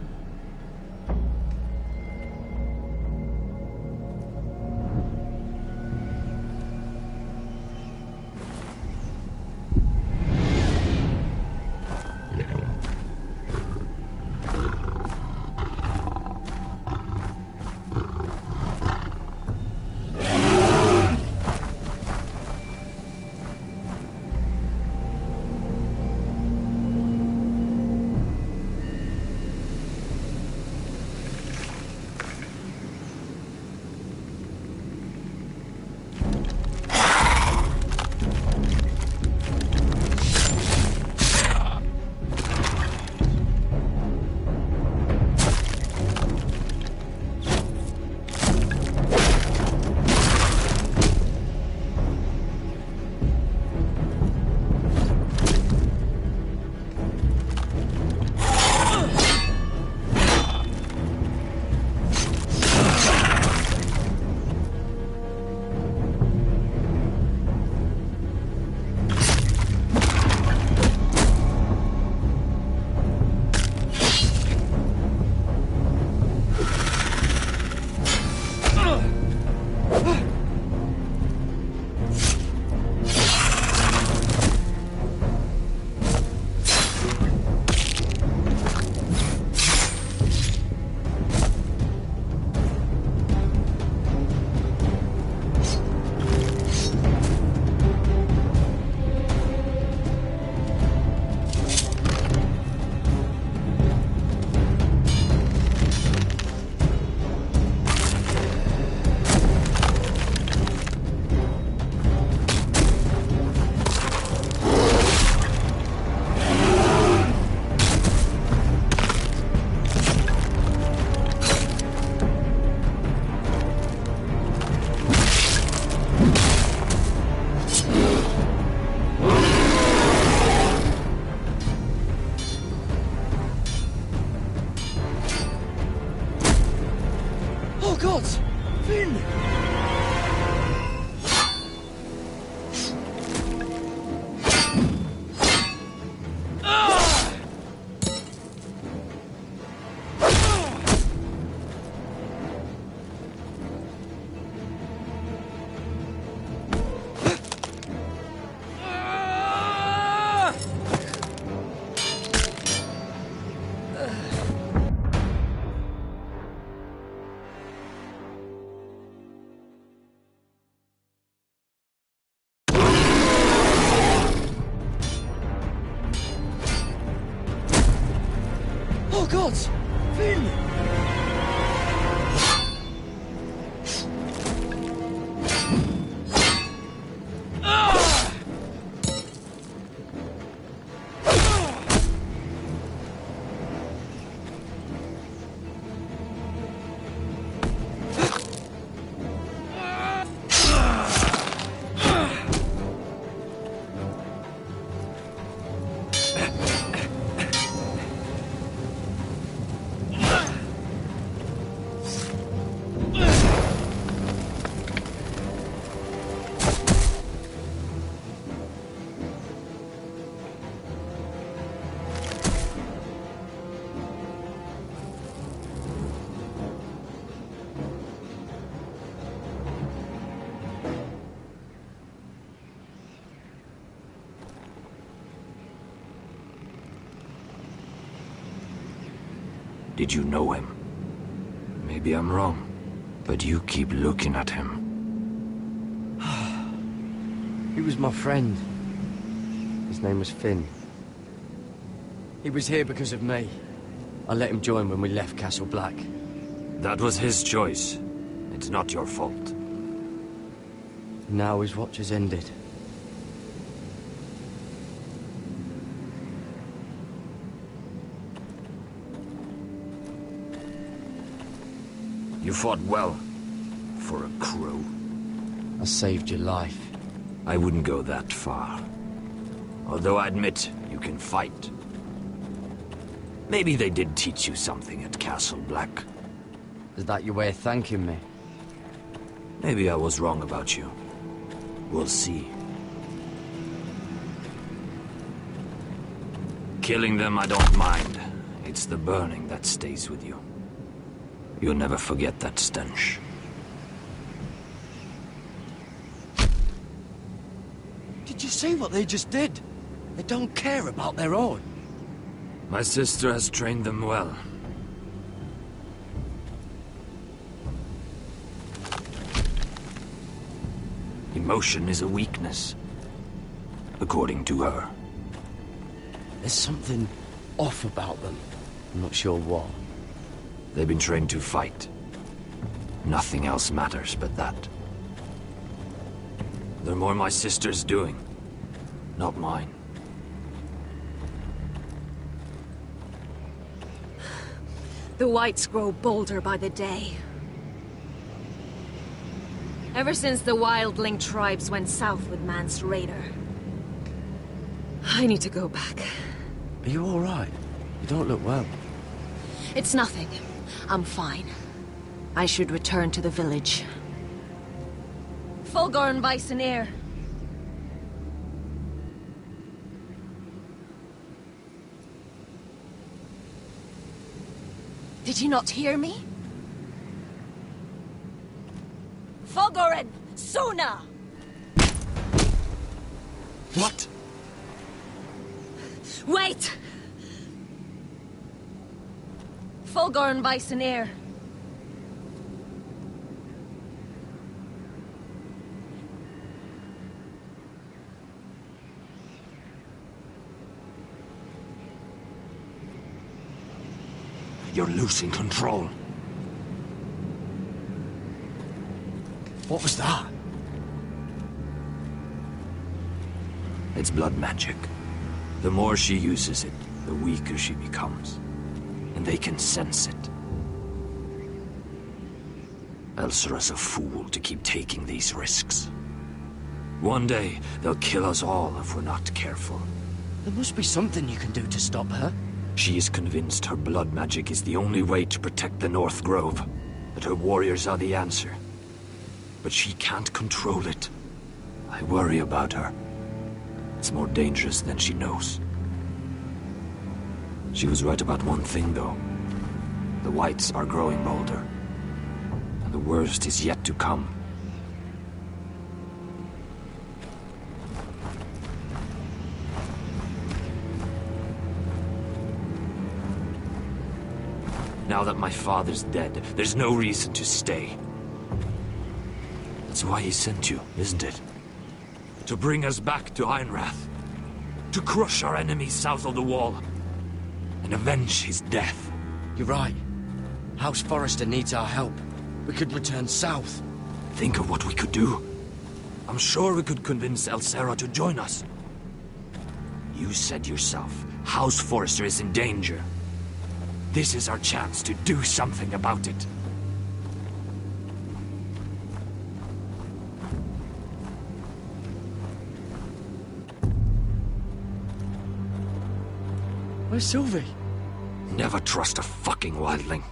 Oh, God! Finn! Did you know him? Maybe I'm wrong, but you keep looking at him. He was my friend. His name was Finn. He was here because of me. I let him join when we left Castle Black. That was his choice. It's not your fault. Now his watch has ended. You fought well, for a crow. I saved your life. I wouldn't go that far. Although I admit, you can fight. Maybe they did teach you something at Castle Black. Is that your way of thanking me? Maybe I was wrong about you. We'll see. Killing them I don't mind. It's the burning that stays with you. You'll never forget that stench. Did you see what they just did? They don't care about their own. My sister has trained them well. Emotion is a weakness, according to her. There's something off about them. I'm not sure what. They've been trained to fight. Nothing else matters but that. They're more my sister's doing, not mine. The Whites grow bolder by the day. Ever since the Wildling tribes went south with Mance Raider. I need to go back. Are you all right? You don't look well. It's nothing. I'm fine. I should return to the village. Fulgorn Bison. Did you not hear me? Fulgorn! Sona! What? Wait! Fulgorn Bison. You're losing control. What was that? It's blood magic. The more she uses it, the weaker she becomes. And they can sense it. Elsera's a fool to keep taking these risks. One day, they'll kill us all if we're not careful. There must be something you can do to stop her. She is convinced her blood magic is the only way to protect the North Grove, that her warriors are the answer. But she can't control it. I worry about her. It's more dangerous than she knows. She was right about one thing, though. The Whites are growing bolder. And the worst is yet to come. Now that my father's dead, there's no reason to stay. That's why he sent you, isn't it? To bring us back to Ironrath. To crush our enemies south of the wall. and avenge his death. You're right. House Forrester needs our help. We could return south. Think of what we could do. I'm sure we could convince Elsera to join us. You said yourself, House Forrester is in danger. This is our chance to do something about it. Where's Sylvie? Never trust a fucking wildling.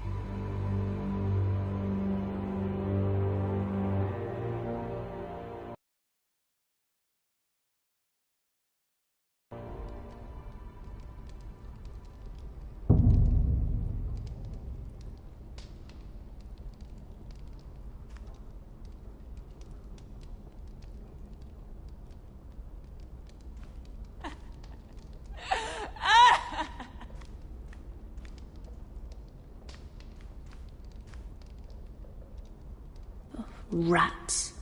Rats.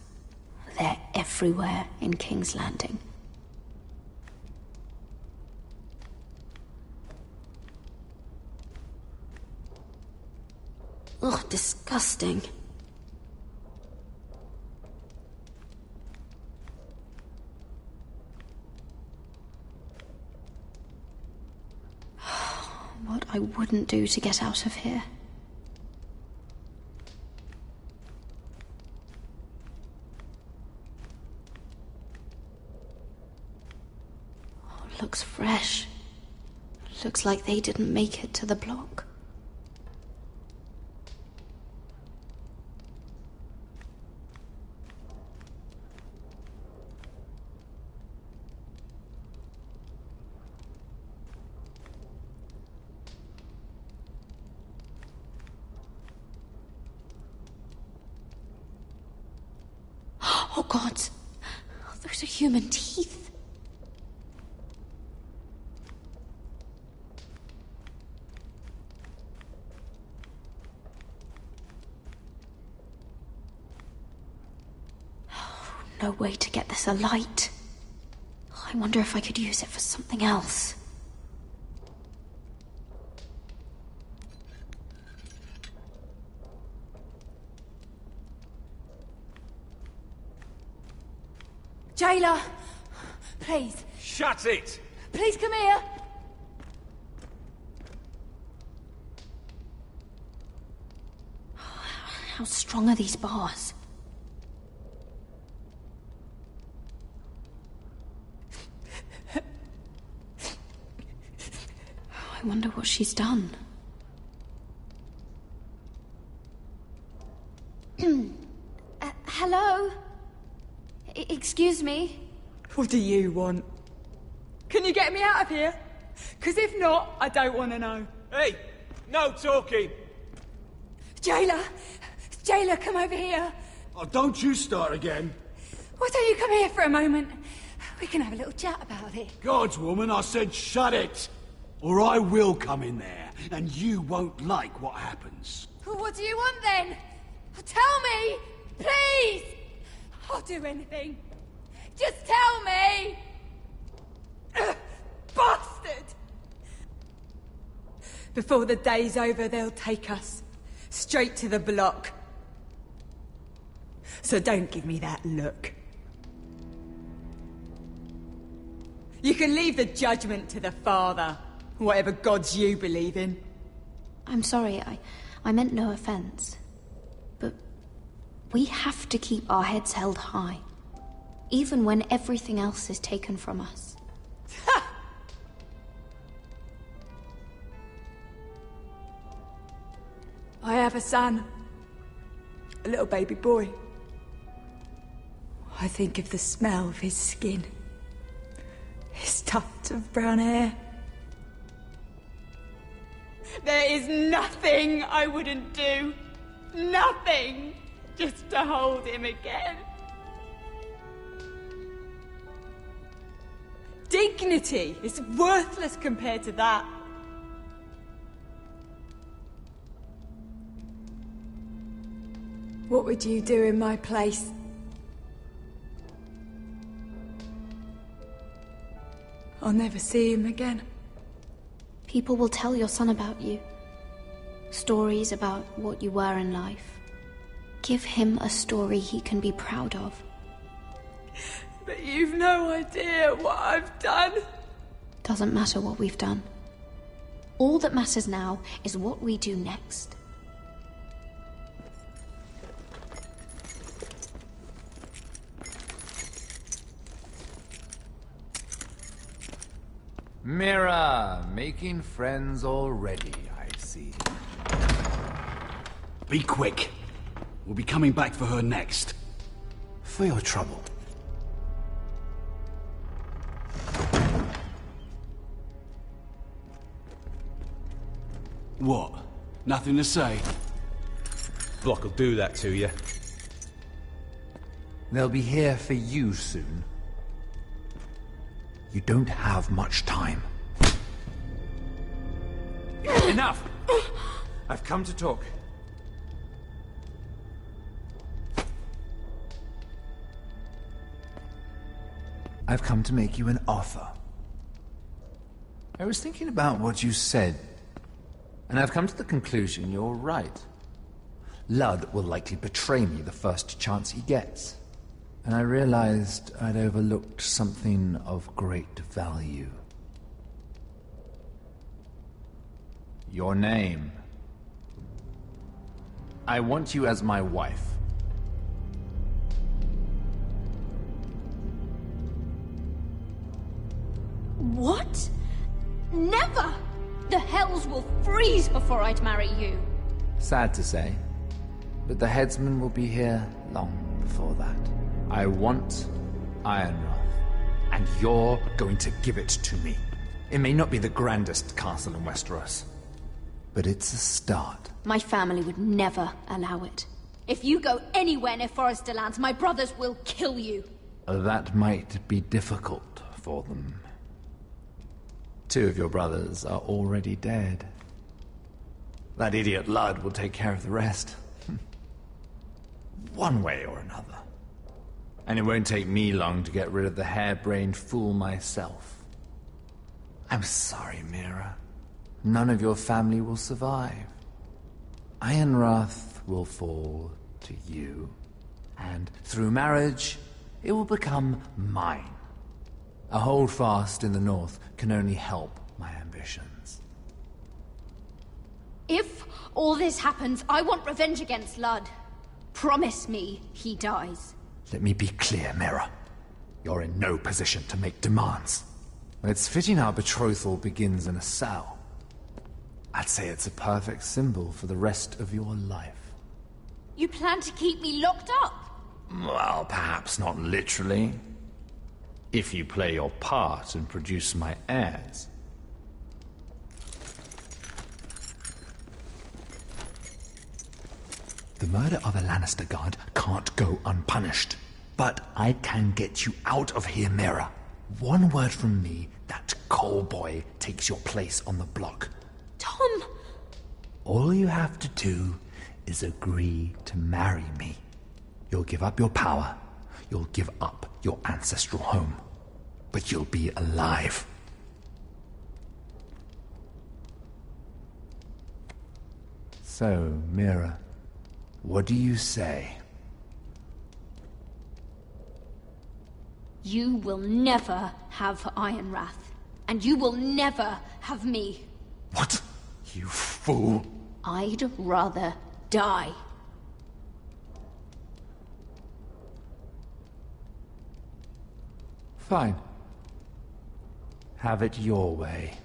They're everywhere in King's Landing. Ugh, disgusting. What I wouldn't do to get out of here. Looks fresh. Looks like they didn't make it to the block. Oh God! Those are human teeth. No way to get this alight. I wonder if I could use it for something else. Jailer! Please. Shut it! Please come here! How strong are these bars? I wonder what she's done. Hello? Excuse me? What do you want? Can you get me out of here? Because if not, I don't want to know. Hey! No talking! Jailer! Jailer, come over here! Oh, don't you start again. Why don't you come here for a moment? We can have a little chat about it. Gods, woman, I said shut it! Or I will come in there, and you won't like what happens. What do you want then? Tell me! Please! I'll do anything. Just tell me! Bastard! Before the day's over, they'll take us. Straight to the block. So don't give me that look. You can leave the judgment to the Father. Whatever gods you believe in. I'm sorry, I meant no offense. But we have to keep our heads held high. Even when everything else is taken from us. I have a son. A little baby boy. I think of the smell of his skin. His tuft of brown hair. There is nothing I wouldn't do. Nothing. Just to hold him again. Dignity is worthless compared to that. What would you do in my place? I'll never see him again. People will tell your son about you. Stories about what you were in life. Give him a story he can be proud of. But you've no idea what I've done. Doesn't matter what we've done. All that matters now is what we do next. Mira, making friends already, I see. Be quick. We'll be coming back for her next. For your trouble. What? Nothing to say? Block will do that to you. They'll be here for you soon. You don't have much time. Enough! I've come to talk. I've come to make you an offer. I was thinking about what you said, and I've come to the conclusion you're right. Ludd will likely betray me the first chance he gets. And I realized I'd overlooked something of great value. Your name. I want you as my wife. What? Never! The hells will freeze before I'd marry you. Sad to say, but the headsman will be here long before that. I want Ironrath, and you're going to give it to me. It may not be the grandest castle in Westeros, but it's a start. My family would never allow it. If you go anywhere near Forrester Lands, my brothers will kill you. That might be difficult for them. 2 of your brothers are already dead. That idiot Ludd will take care of the rest. One way or another. And it won't take me long to get rid of the harebrained fool myself. I'm sorry, Mira. None of your family will survive. Ironrath will fall to you. And through marriage, it will become mine. A holdfast in the north can only help my ambitions. If all this happens, I want revenge against Ludd. Promise me he dies. Let me be clear, Mira. You're in no position to make demands. It's fitting our betrothal begins in a cell. I'd say it's a perfect symbol for the rest of your life. You plan to keep me locked up? Well, perhaps not literally. If you play your part and produce my heirs. The murder of a Lannister guard can't go unpunished. But I can get you out of here, Mira. One word from me, that coal boy takes your place on the block. Tom! All you have to do is agree to marry me. You'll give up your power. You'll give up your ancestral home. But you'll be alive. So, Mira, what do you say? You will never have Ironrath. And you will never have me. What? You fool! I'd rather die. Fine. Have it your way.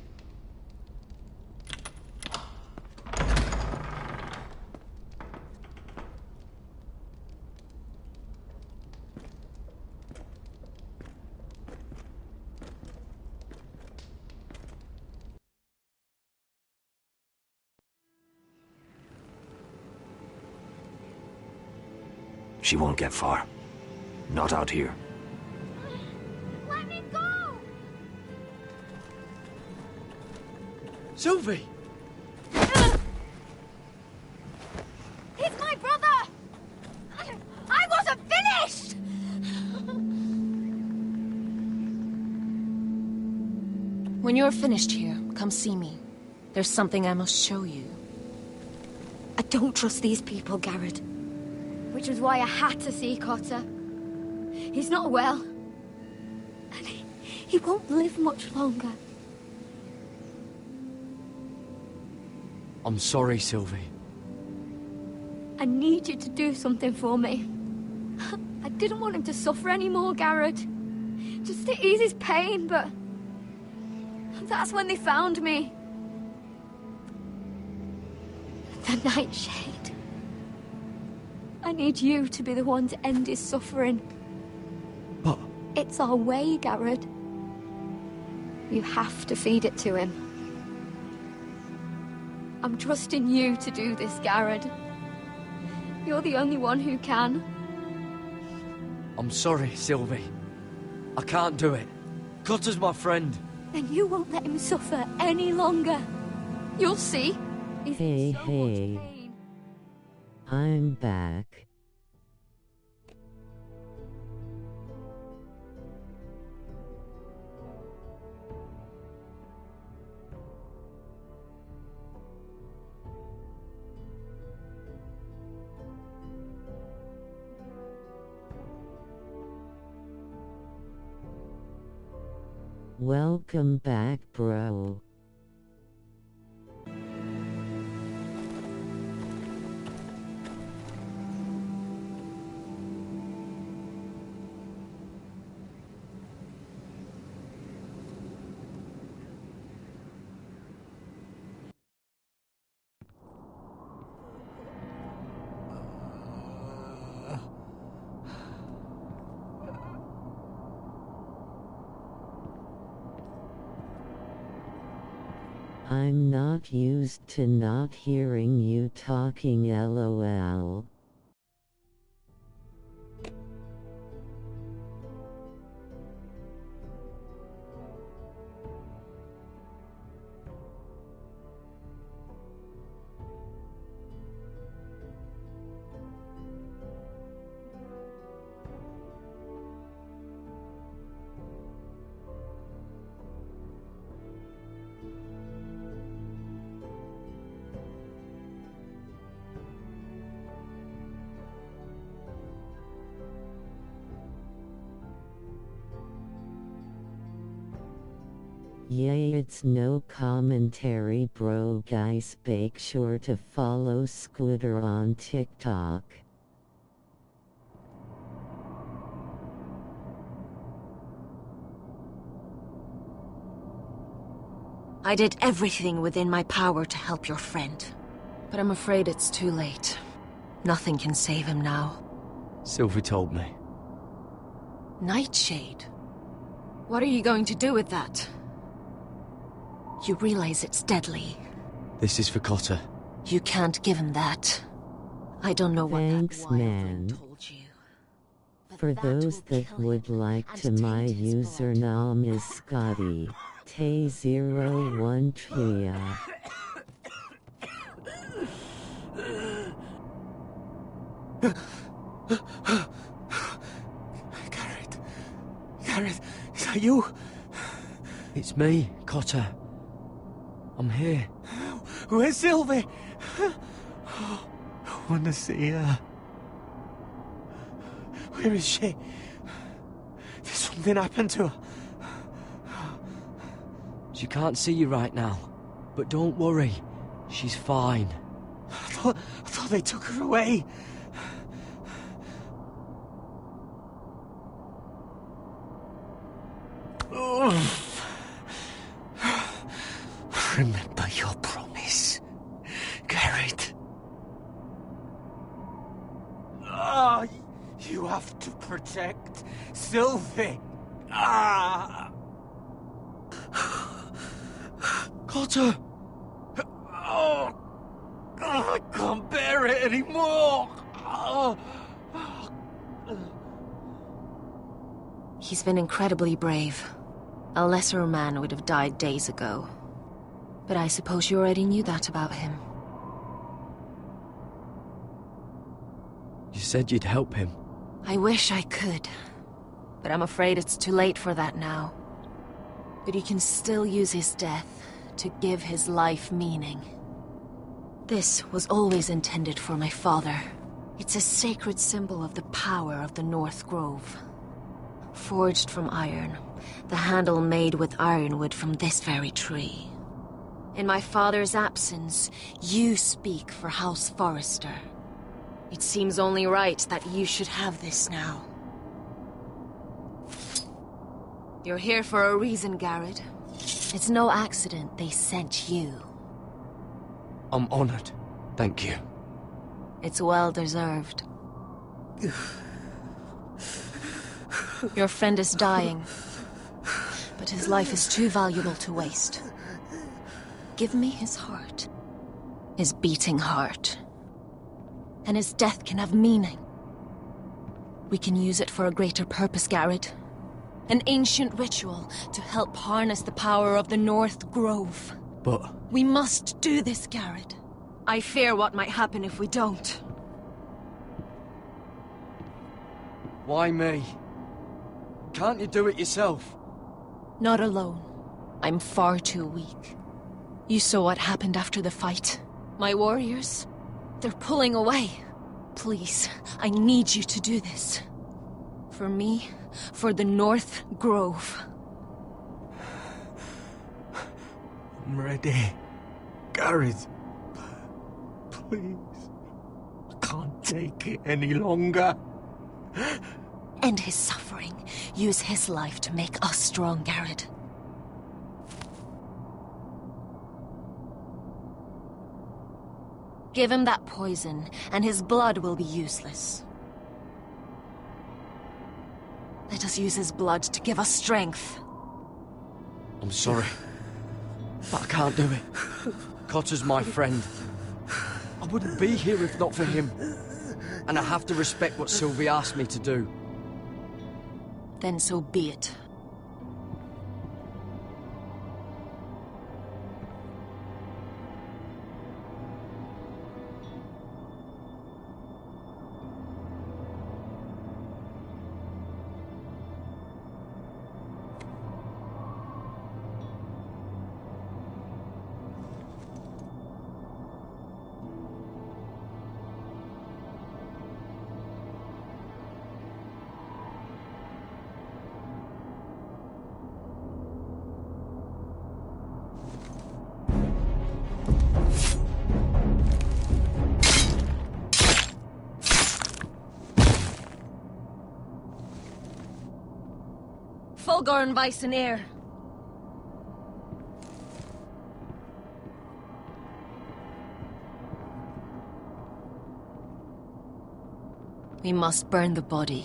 She won't get far. Not out here. Let me go! Sylvie! He's my brother! I wasn't finished! When you're finished here, come see me. There's something I must show you. I don't trust these people, Garrett. Which was why I had to see Cotter. He's not well. And he won't live much longer. I'm sorry, Sylvie. I need you to do something for me. I didn't want him to suffer anymore, Garrett. Just to ease his pain, but... that's when they found me. The Nightshade. I need you to be the one to end his suffering. But... it's our way, Garrett. You have to feed it to him. I'm trusting you to do this, Garrett. You're the only one who can. I'm sorry, Sylvie. I can't do it. Cotter's my friend. Then you won't let him suffer any longer. You'll see. He's in so much pain. I'm back. Welcome back, bro. I'm not used to not hearing you talking, LOL. Yay, it's no commentary, bro. Guys, make sure to follow Scooter on TikTok. I did everything within my power to help your friend. But I'm afraid it's too late. Nothing can save him now. Sylvie told me. Nightshade? What are you going to do with that? You realize it's deadly. This is for Cotter. You can't give him that. I don't know what Thanks, that man. told you. For those that would like to, my username is Scotty. Tay01 Tria. Garrett, is that you? It's me, Cotter. I'm here. Where's Sylvie? I want to see her. Where is she? Did something happen to her? She can't see you right now, but don't worry. She's fine. I thought they took her away. Remember your promise, Garrett. You have to protect Sylvie. Cotter! I can't bear it anymore! He's been incredibly brave. A lesser man would have died days ago. But I suppose you already knew that about him. You said you'd help him. I wish I could. But I'm afraid it's too late for that now. But you can still use his death to give his life meaning. This was always intended for my father. It's a sacred symbol of the power of the North Grove. Forged from iron, the handle made with ironwood from this very tree. In my father's absence, you speak for House Forrester. It seems only right that you should have this now. You're here for a reason, Garrett. It's no accident they sent you. I'm honored. Thank you. It's well deserved. Your friend is dying, but his life is too valuable to waste. Give me his heart. His beating heart. And his death can have meaning. We can use it for a greater purpose, Garrett. An ancient ritual to help harness the power of the North Grove. But... We must do this, Garrett. I fear what might happen if we don't. Why me? Can't you do it yourself? Not alone. I'm far too weak. You saw what happened after the fight. My warriors, they're pulling away. Please, I need you to do this. For me, for the North Grove. I'm ready. Garrett, please. I can't take it any longer. End his suffering. Use his life to make us strong, Garrett. Give him that poison, and his blood will be useless. Let us use his blood to give us strength. I'm sorry, but I can't do it. Cotter's my friend. I wouldn't be here if not for him. And I have to respect what Sylvie asked me to do. Then so be it. Fulgorn Weissen air. We must burn the body.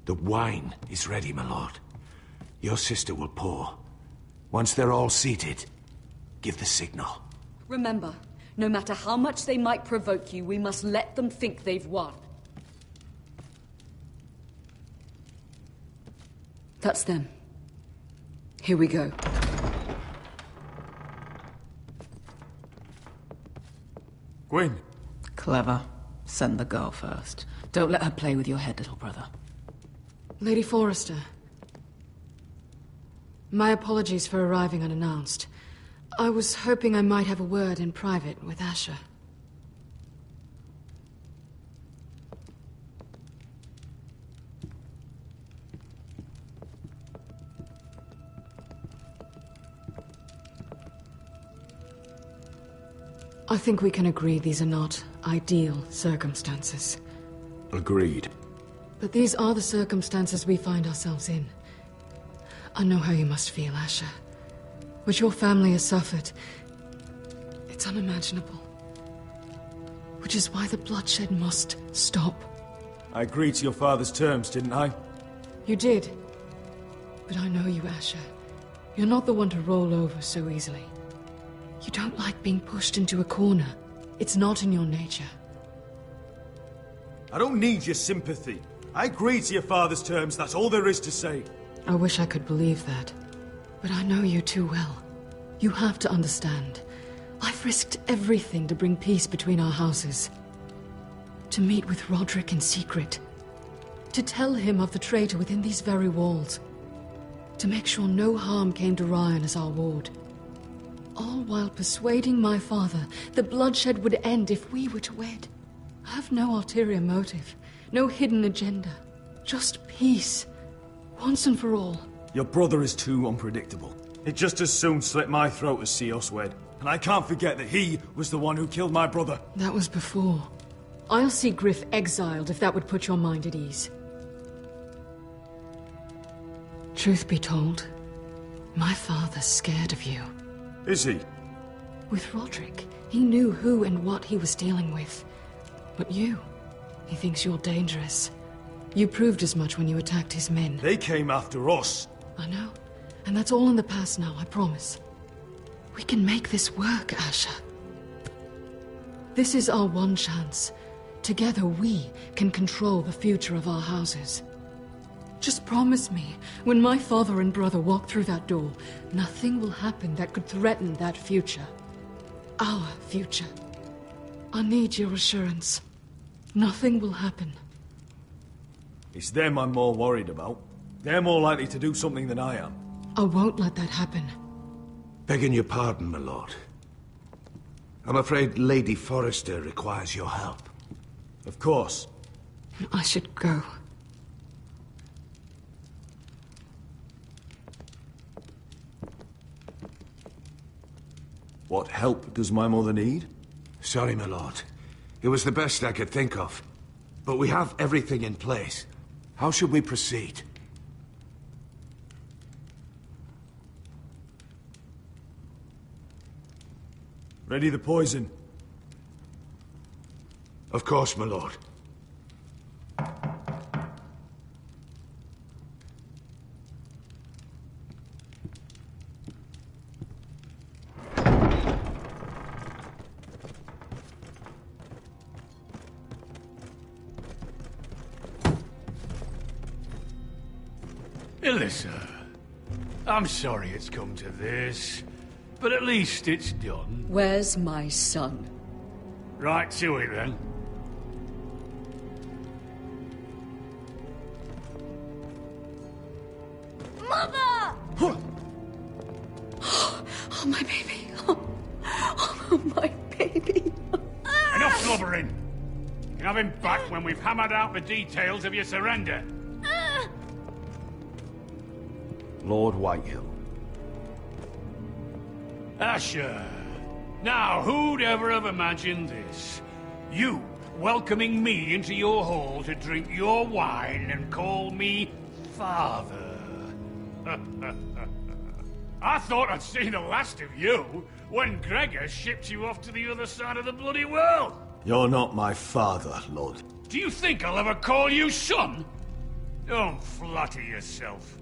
The wine is ready, my lord. Your sister will pour. Once they're all seated, give the signal. Remember, no matter how much they might provoke you, we must let them think they've won. That's them. Here we go. Gwyn. Clever. Send the girl first. Don't let her play with your head, little brother. Lady Forrester. My apologies for arriving unannounced. I was hoping I might have a word in private with Asher. I think we can agree these are not ideal circumstances. Agreed. But these are the circumstances we find ourselves in. I know how you must feel, Asher. What your family has suffered, it's unimaginable. Which is why the bloodshed must stop. I agreed to your father's terms, didn't I? You did. But I know you, Asher. You're not the one to roll over so easily. You don't like being pushed into a corner. It's not in your nature. I don't need your sympathy. I agree to your father's terms, that's all there is to say. I wish I could believe that. But I know you too well. You have to understand. I've risked everything to bring peace between our houses. To meet with Roderick in secret. To tell him of the traitor within these very walls. To make sure no harm came to Ryan as our ward. All while persuading my father that bloodshed would end if we were to wed. I have no ulterior motive, no hidden agenda. Just peace, once and for all. Your brother is too unpredictable. He'd just as soon slit my throat as see us wed. And I can't forget that he was the one who killed my brother. That was before. I'll see Griff exiled if that would put your mind at ease. Truth be told, my father's scared of you. Is he? With Roderick, he knew who and what he was dealing with. But you, he thinks you're dangerous. You proved as much when you attacked his men. They came after us. I know. And that's all in the past now, I promise. We can make this work, Asher. This is our one chance. Together we can control the future of our houses. Just promise me, when my father and brother walk through that door, nothing will happen that could threaten that future. Our future. I need your assurance. Nothing will happen. It's them I'm more worried about. They're more likely to do something than I am. I won't let that happen. Begging your pardon, my lord. I'm afraid Lady Forrester requires your help. Of course. I should go. What help does my mother need? Sorry, my lord. It was the best I could think of. But we have everything in place. How should we proceed? Ready the poison? Of course, my lord. Alyssa, I'm sorry it's come to this, but at least it's done. Where's my son? Right to it, then. Mother! Oh, my baby. Oh, my baby. Enough blubbering! You can have him back when we've hammered out the details of your surrender. Lord Whitehill. Asher. Now, who'd ever have imagined this? You welcoming me into your hall to drink your wine and call me father. I thought I'd seen the last of you when Gregor shipped you off to the other side of the bloody world. You're not my father, Lord. Do you think I'll ever call you son? Don't flatter yourself.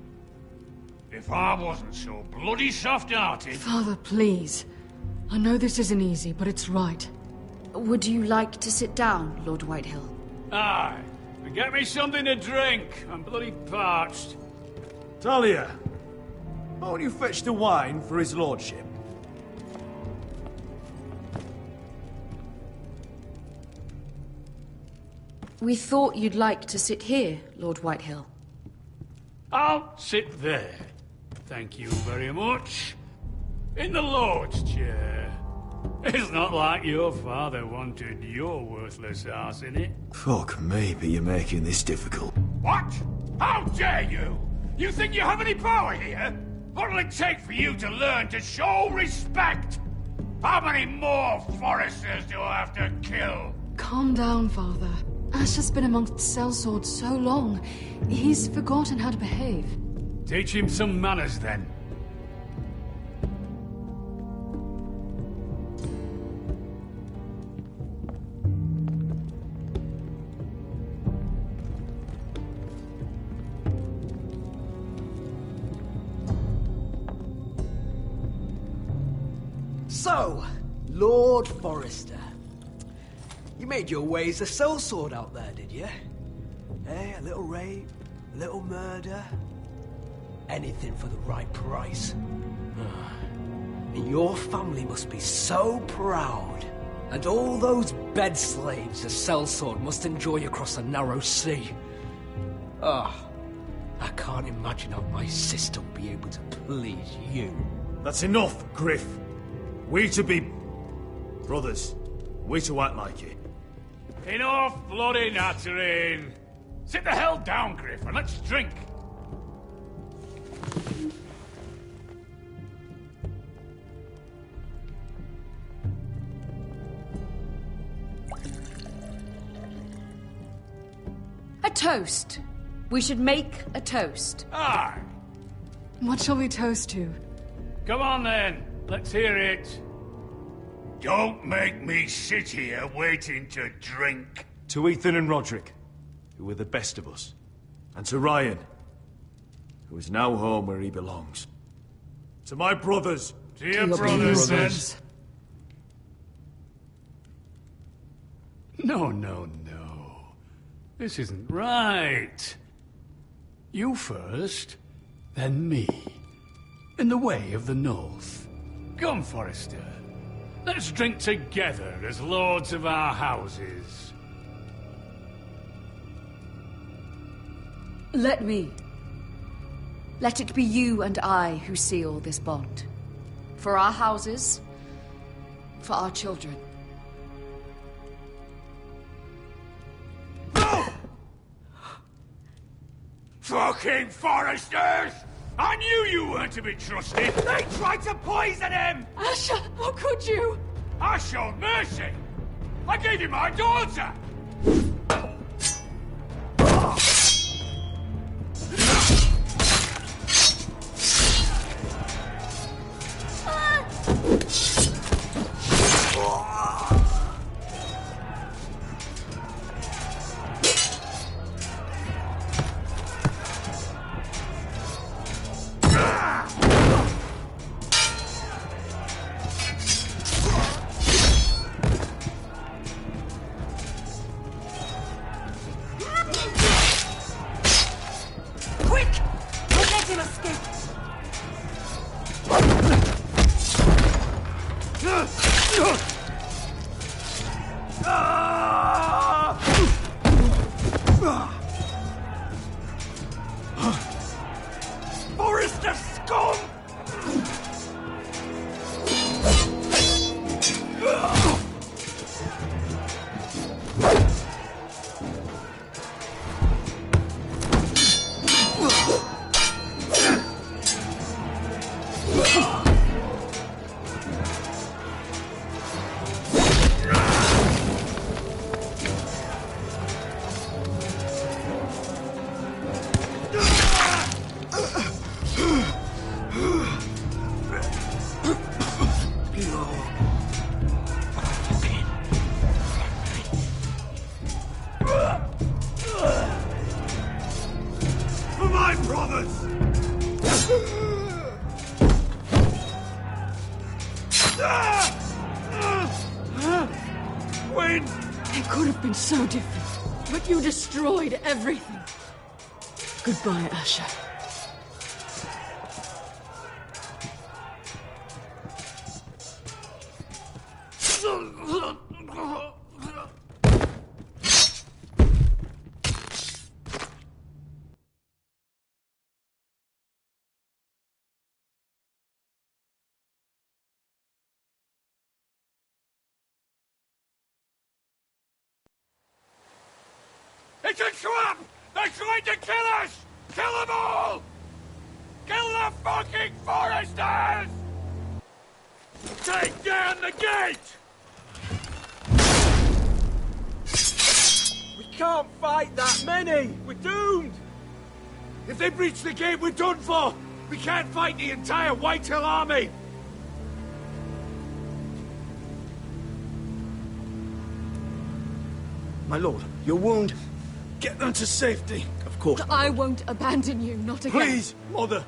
If I wasn't so bloody soft-hearted... Father, please. I know this isn't easy, but it's right. Would you like to sit down, Lord Whitehill? Aye. But get me something to drink. I'm bloody parched. Talia, won't you fetch the wine for his lordship? We thought you'd like to sit here, Lord Whitehill. I'll sit there. Thank you very much. In the Lord's chair. It's not like your father wanted your worthless ass in it. Fuck me, but you're making this difficult. What? How dare you? You think you have any power here? What'll it take for you to learn to show respect? How many more Foresters do I have to kill? Calm down, Father. Ash has been amongst sellswords so long, he's forgotten how to behave. Teach him some manners, then. So, Lord Forrester. You made your way as a sellsword out there, did you? Eh, a little rape, a little murder. Anything for the right price. And your family must be so proud. And all those bed slaves the sellsword must enjoy across the narrow sea. Ah, I can't imagine how my sister will be able to please you. That's enough, Griff. We to be brothers. We to act like it. Enough bloody nattering! Sit the hell down, Griff, and let's drink. A toast. We should make a toast. Aye. What shall we toast to? Come on then, let's hear it. Don't make me sit here waiting to drink. To Ethan and Roderick, who were the best of us. And to Ryan, who is now home where he belongs. To my brothers. To your brothers, then. No, no, no. This isn't right. You first, then me. In the way of the North. Come, Forrester. Let's drink together as lords of our houses. Let me. Let it be you and I who seal this bond. For our houses, for our children. Fucking Forresters! I knew you weren't to be trusted! They tried to poison him! Asher, how could you? I showed mercy! I gave you my daughter! Forrester scum! For my brothers! Win! It could have been so different, but you destroyed everything. Goodbye, Asher. It's a trap! They're trying to kill us! Kill them all! Kill the fucking Foresters! Take down the gate! We can't fight that many! We're doomed! If they breach the gate, we're done for! We can't fight the entire Whitehill army! My lord, your wound. Get them to safety. Of course. I won't abandon you, not again. Please, mother.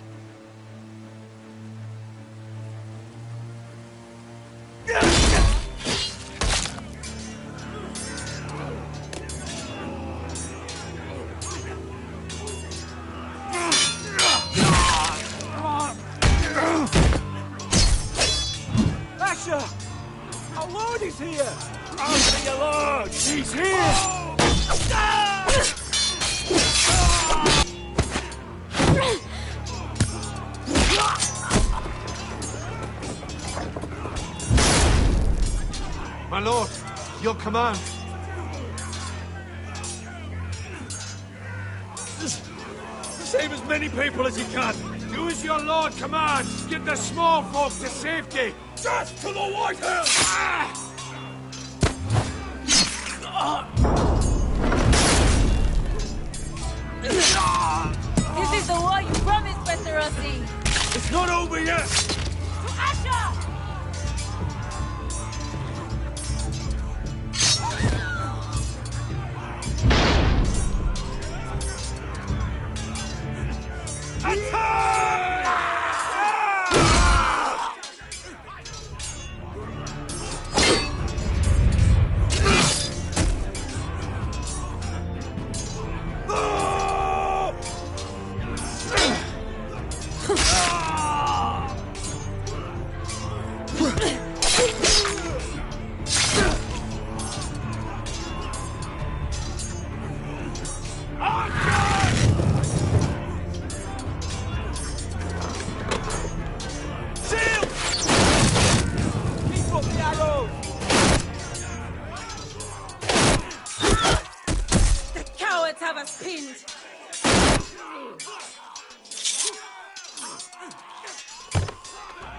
your command. Save as many people as you can. Do as your lord commands. Get the small folk to safety. Just to the White House! This is the war you promised, Westerosi! It's not over yet! To Asher! Have us pinned.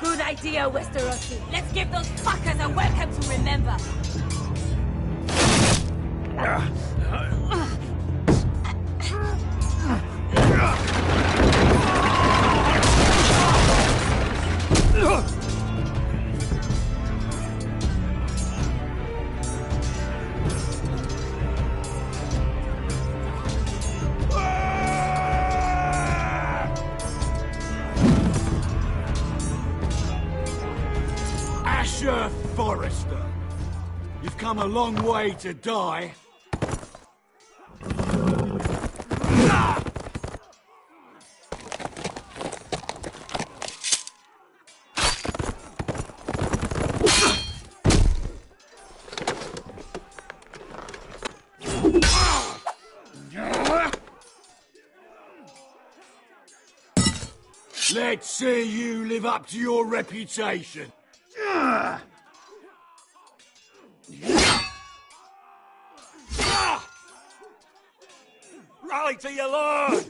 Good idea, Westerosi. Let's give those fuckers a welcome to remember. Forrester, you've come a long way to die. Let's see you live up to your reputation. Rally to your lord!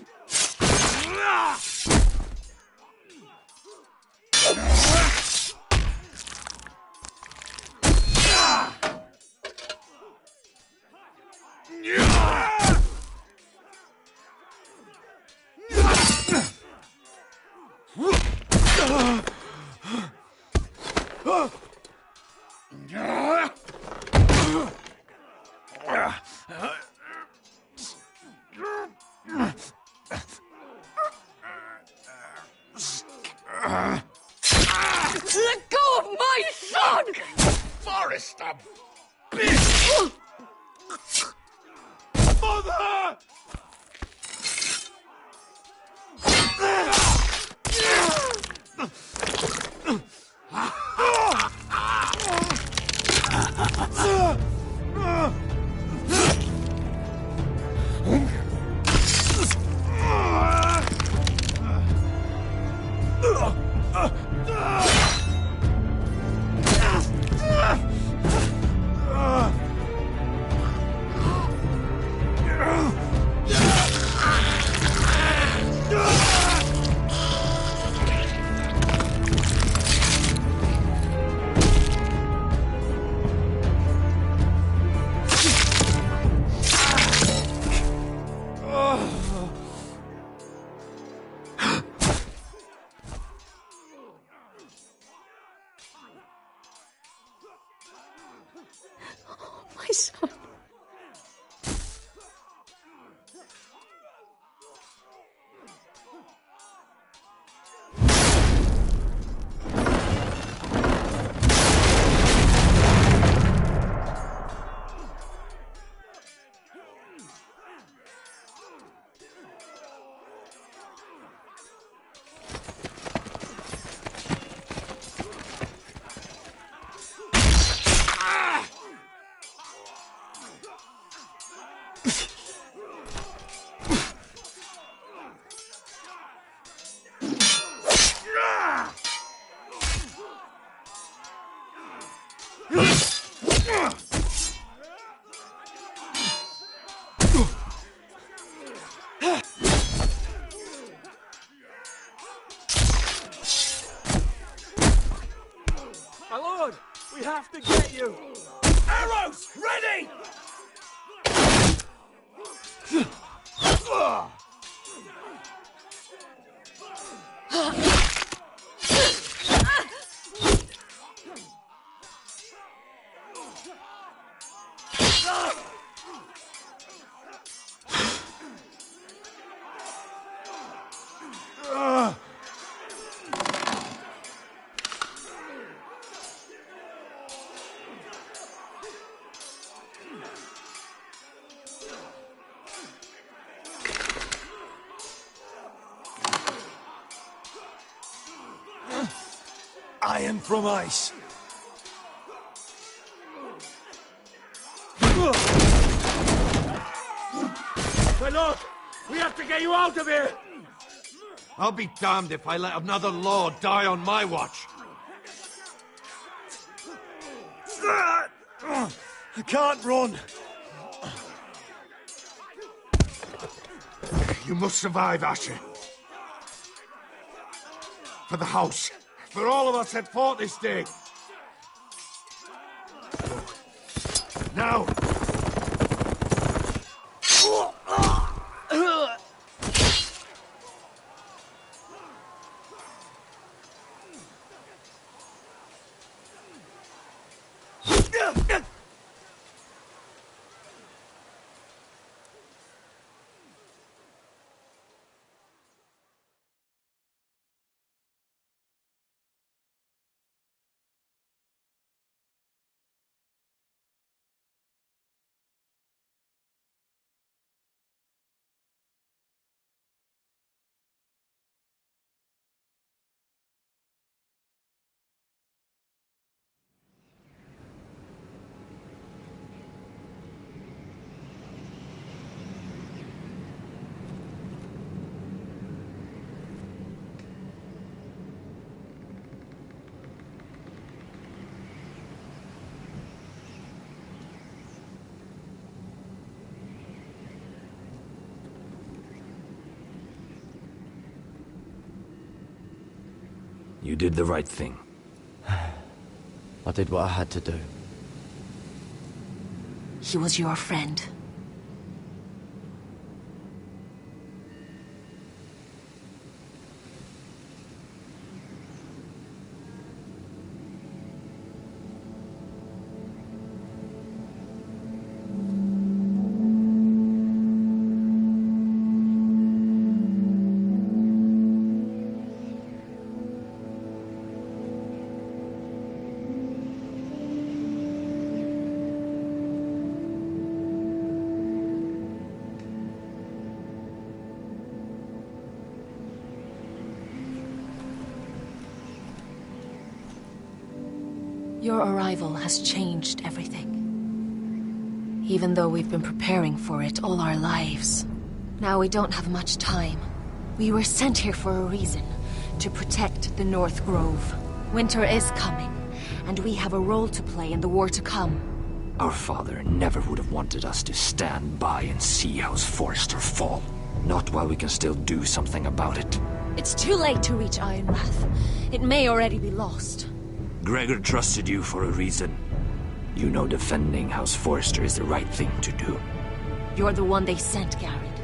Let go of my son! Forrester! Bitch! Mother! I am from ice. My lord, we have to get you out of here! I'll be damned if I let another lord die on my watch. I can't run. You must survive, Asher. For the house. For all of us that fought this day. Now! You did the right thing. I did what I had to do. He was your friend. Your arrival has changed everything. Even though we've been preparing for it all our lives. Now we don't have much time. We were sent here for a reason. To protect the North Grove. Winter is coming, and we have a role to play in the war to come. Our father never would have wanted us to stand by and see House Forrester fall. Not while we can still do something about it. It's too late to reach Ironrath. It may already be lost. Gregor trusted you for a reason. You know defending House Forrester is the right thing to do. You're the one they sent, Garrett.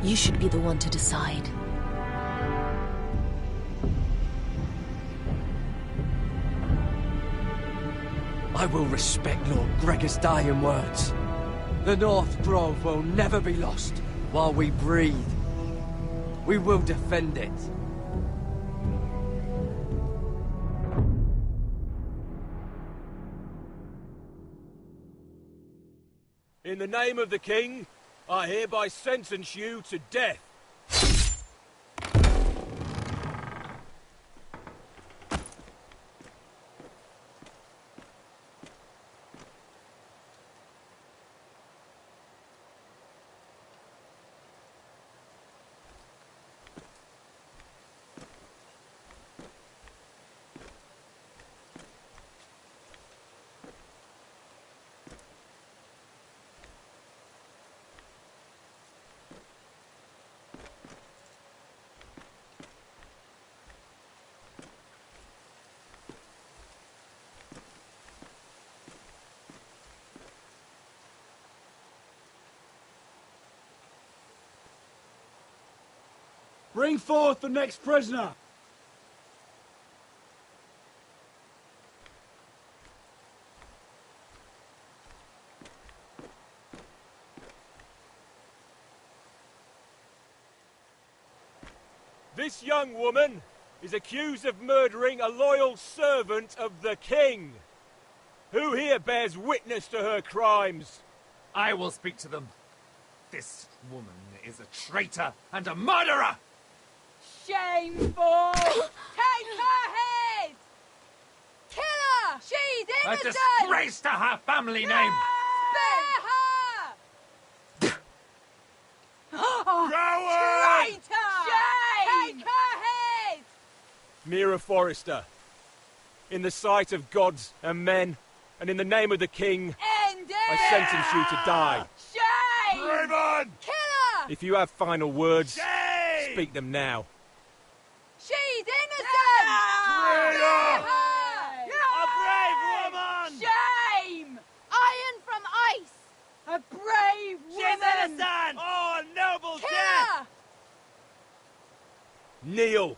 You should be the one to decide. I will respect Lord Gregor's dying words. The North Grove will never be lost while we breathe. We will defend it. In the name of the king, I hereby sentence you to death. Bring forth the next prisoner! This young woman is accused of murdering a loyal servant of the king. Who here bears witness to her crimes? I will speak to them. This woman is a traitor and a murderer! Shameful! Take her head! She's A innocent! disgrace to her family name! Spare her! Coward! Traitor! Shame! Take her head! Mira Forrester, in the sight of gods and men, and in the name of the king, End it! I sentence you to die. Shame! Raven! Kill her! If you have final words, Shame! speak them now. She's innocent! Traitor! A brave woman! Shame! Iron from ice! A brave woman! She's innocent! Oh, a noble Kill death! her! Kneel.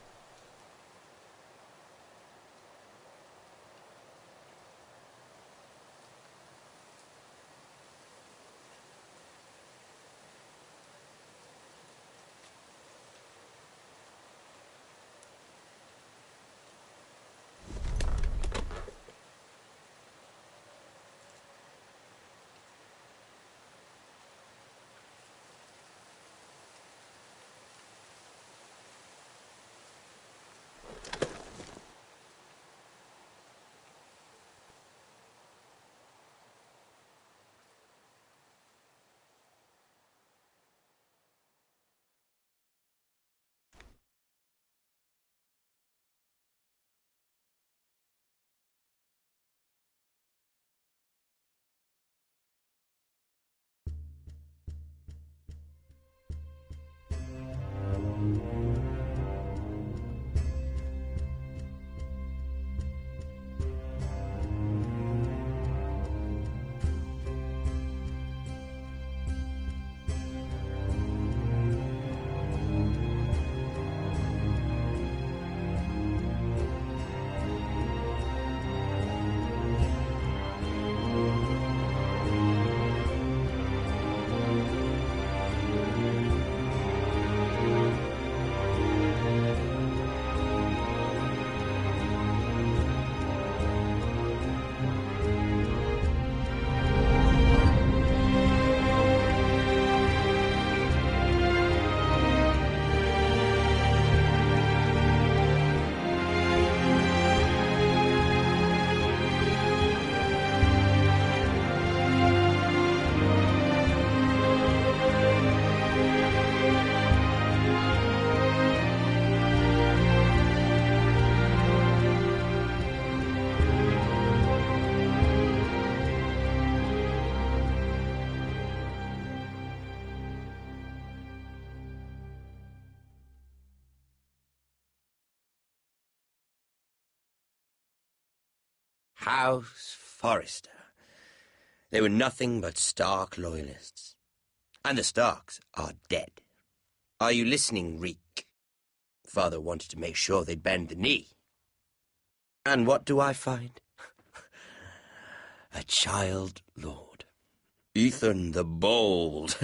House Forrester. They were nothing but Stark loyalists. And the Starks are dead. Are you listening, Reek? Father wanted to make sure they'd bend the knee. And what do I find? A child lord. Ethan the Bold.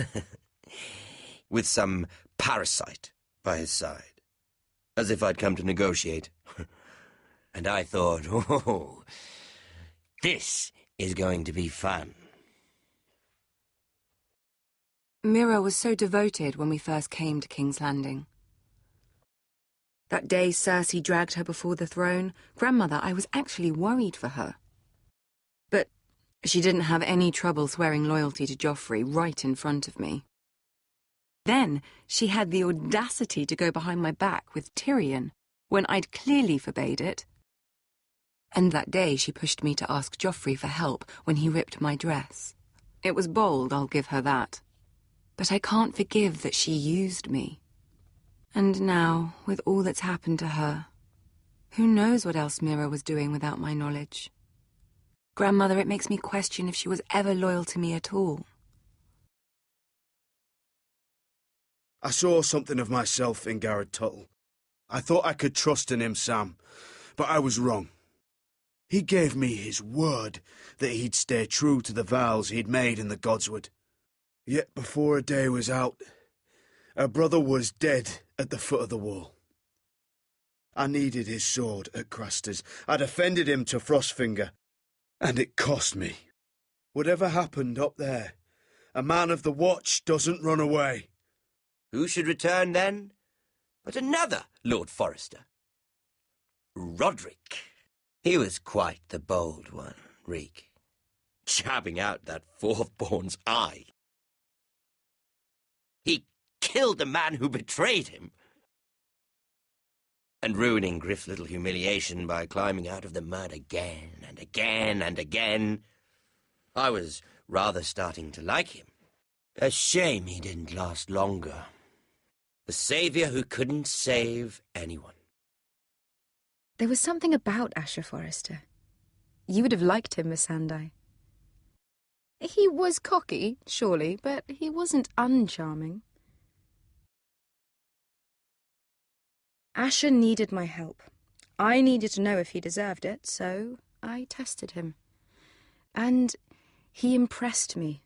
With some parasite by his side. As if I'd come to negotiate. And I thought, oh, this is going to be fun. Mira was so devoted when we first came to King's Landing. That day Cersei dragged her before the throne, Grandmother, I was actually worried for her. But she didn't have any trouble swearing loyalty to Joffrey right in front of me. Then she had the audacity to go behind my back with Tyrion, when I'd clearly forbade it. And that day she pushed me to ask Joffrey for help when he ripped my dress. It was bold, I'll give her that. But I can't forgive that she used me. And now, with all that's happened to her, who knows what else Mira was doing without my knowledge? Grandmother, it makes me question if she was ever loyal to me at all. I saw something of myself in Garrett Tuttle. I thought I could trust in him, Sam, but I was wrong. He gave me his word that he'd stay true to the vows he'd made in the Godswood. Yet before a day was out, a brother was dead at the foot of the wall. I needed his sword at Craster's. I defended him to Frostfinger, and it cost me. Whatever happened up there, a man of the Watch doesn't run away. Who should return then? But another Lord Forrester. Roderick. He was quite the bold one, Reek. Jabbing out that fourth-born's eye. He killed the man who betrayed him. And ruining Griff's little humiliation by climbing out of the mud again and again and again. I was rather starting to like him. A shame he didn't last longer. The savior who couldn't save anyone. There was something about Asher Forrester. You would have liked him, Miss Sandai. He was cocky, surely, but he wasn't uncharming. Asher needed my help. I needed to know if he deserved it, so I tested him. And he impressed me.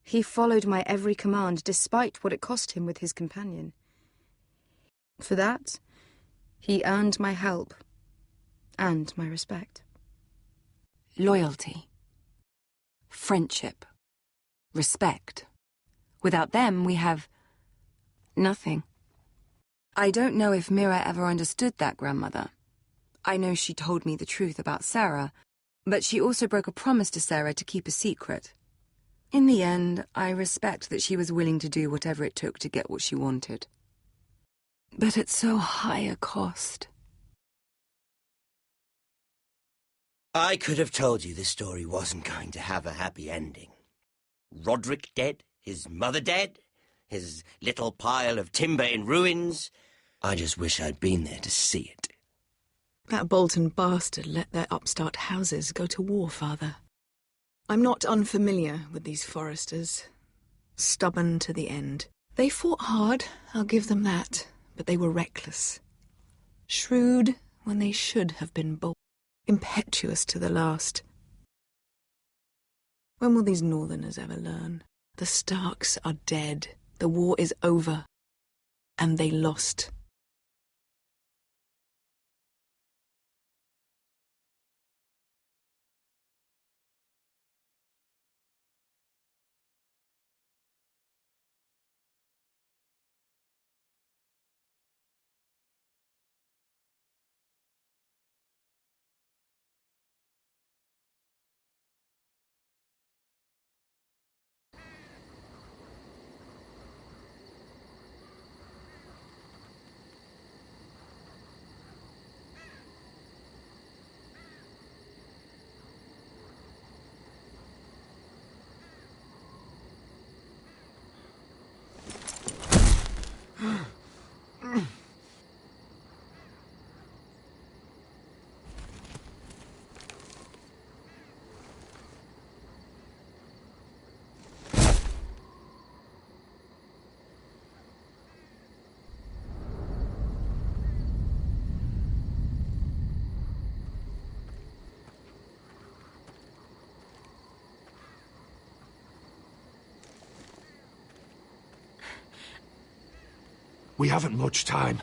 He followed my every command, despite what it cost him with his companion. For that, he earned my help and my respect. Loyalty. Friendship. Respect. Without them, we have nothing. I don't know if Mira ever understood that, Grandmother. I know she told me the truth about Sarah, but she also broke a promise to Sarah to keep a secret. In the end, I respect that she was willing to do whatever it took to get what she wanted. But at so high a cost. I could have told you this story wasn't going to have a happy ending. Roderick dead, his mother dead, his little pile of timber in ruins. I just wish I'd been there to see it. That Bolton bastard let their upstart houses go to war, Father. I'm not unfamiliar with these Forresters. Stubborn to the end. They fought hard, I'll give them that, but they were reckless. Shrewd when they should have been bold. Impetuous to the last. When will these Northerners ever learn? The Starks are dead. The war is over. And they lost. We haven't much time.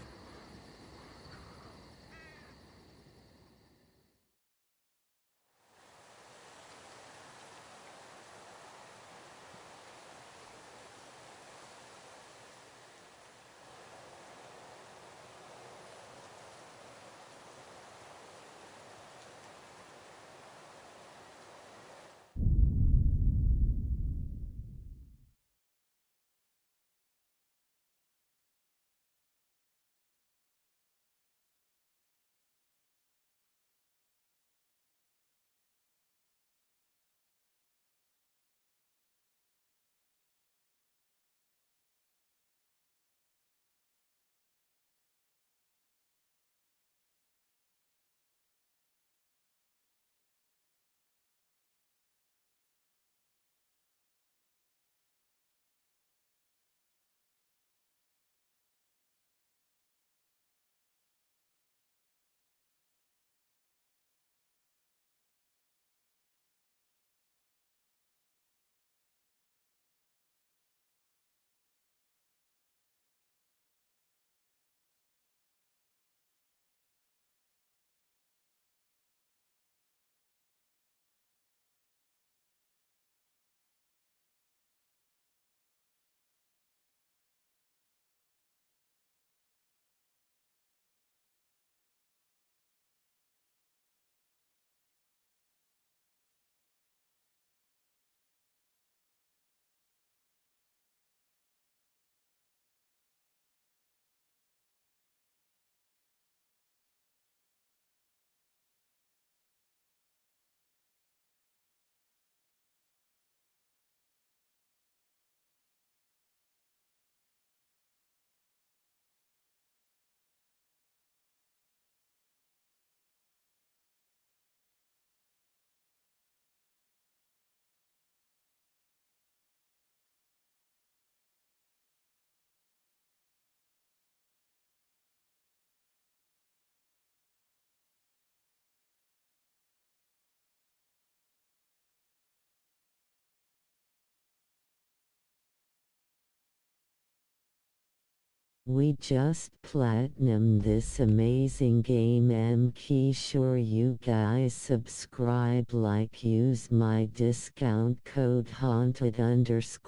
We just platinum this amazing game. Key sure you guys subscribe, like, use my discount code haunted_house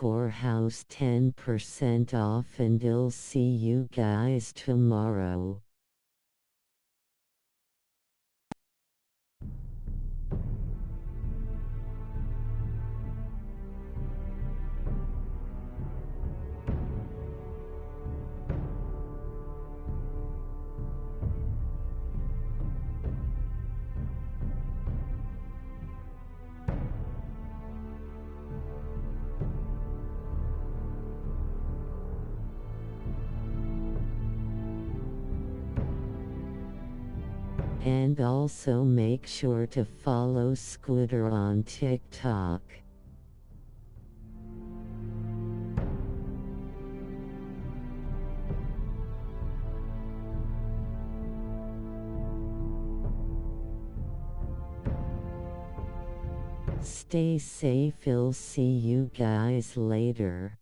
10% off, and I'll see you guys tomorrow. And also make sure to follow Scooter on TikTok. Stay safe, I'll see you guys later.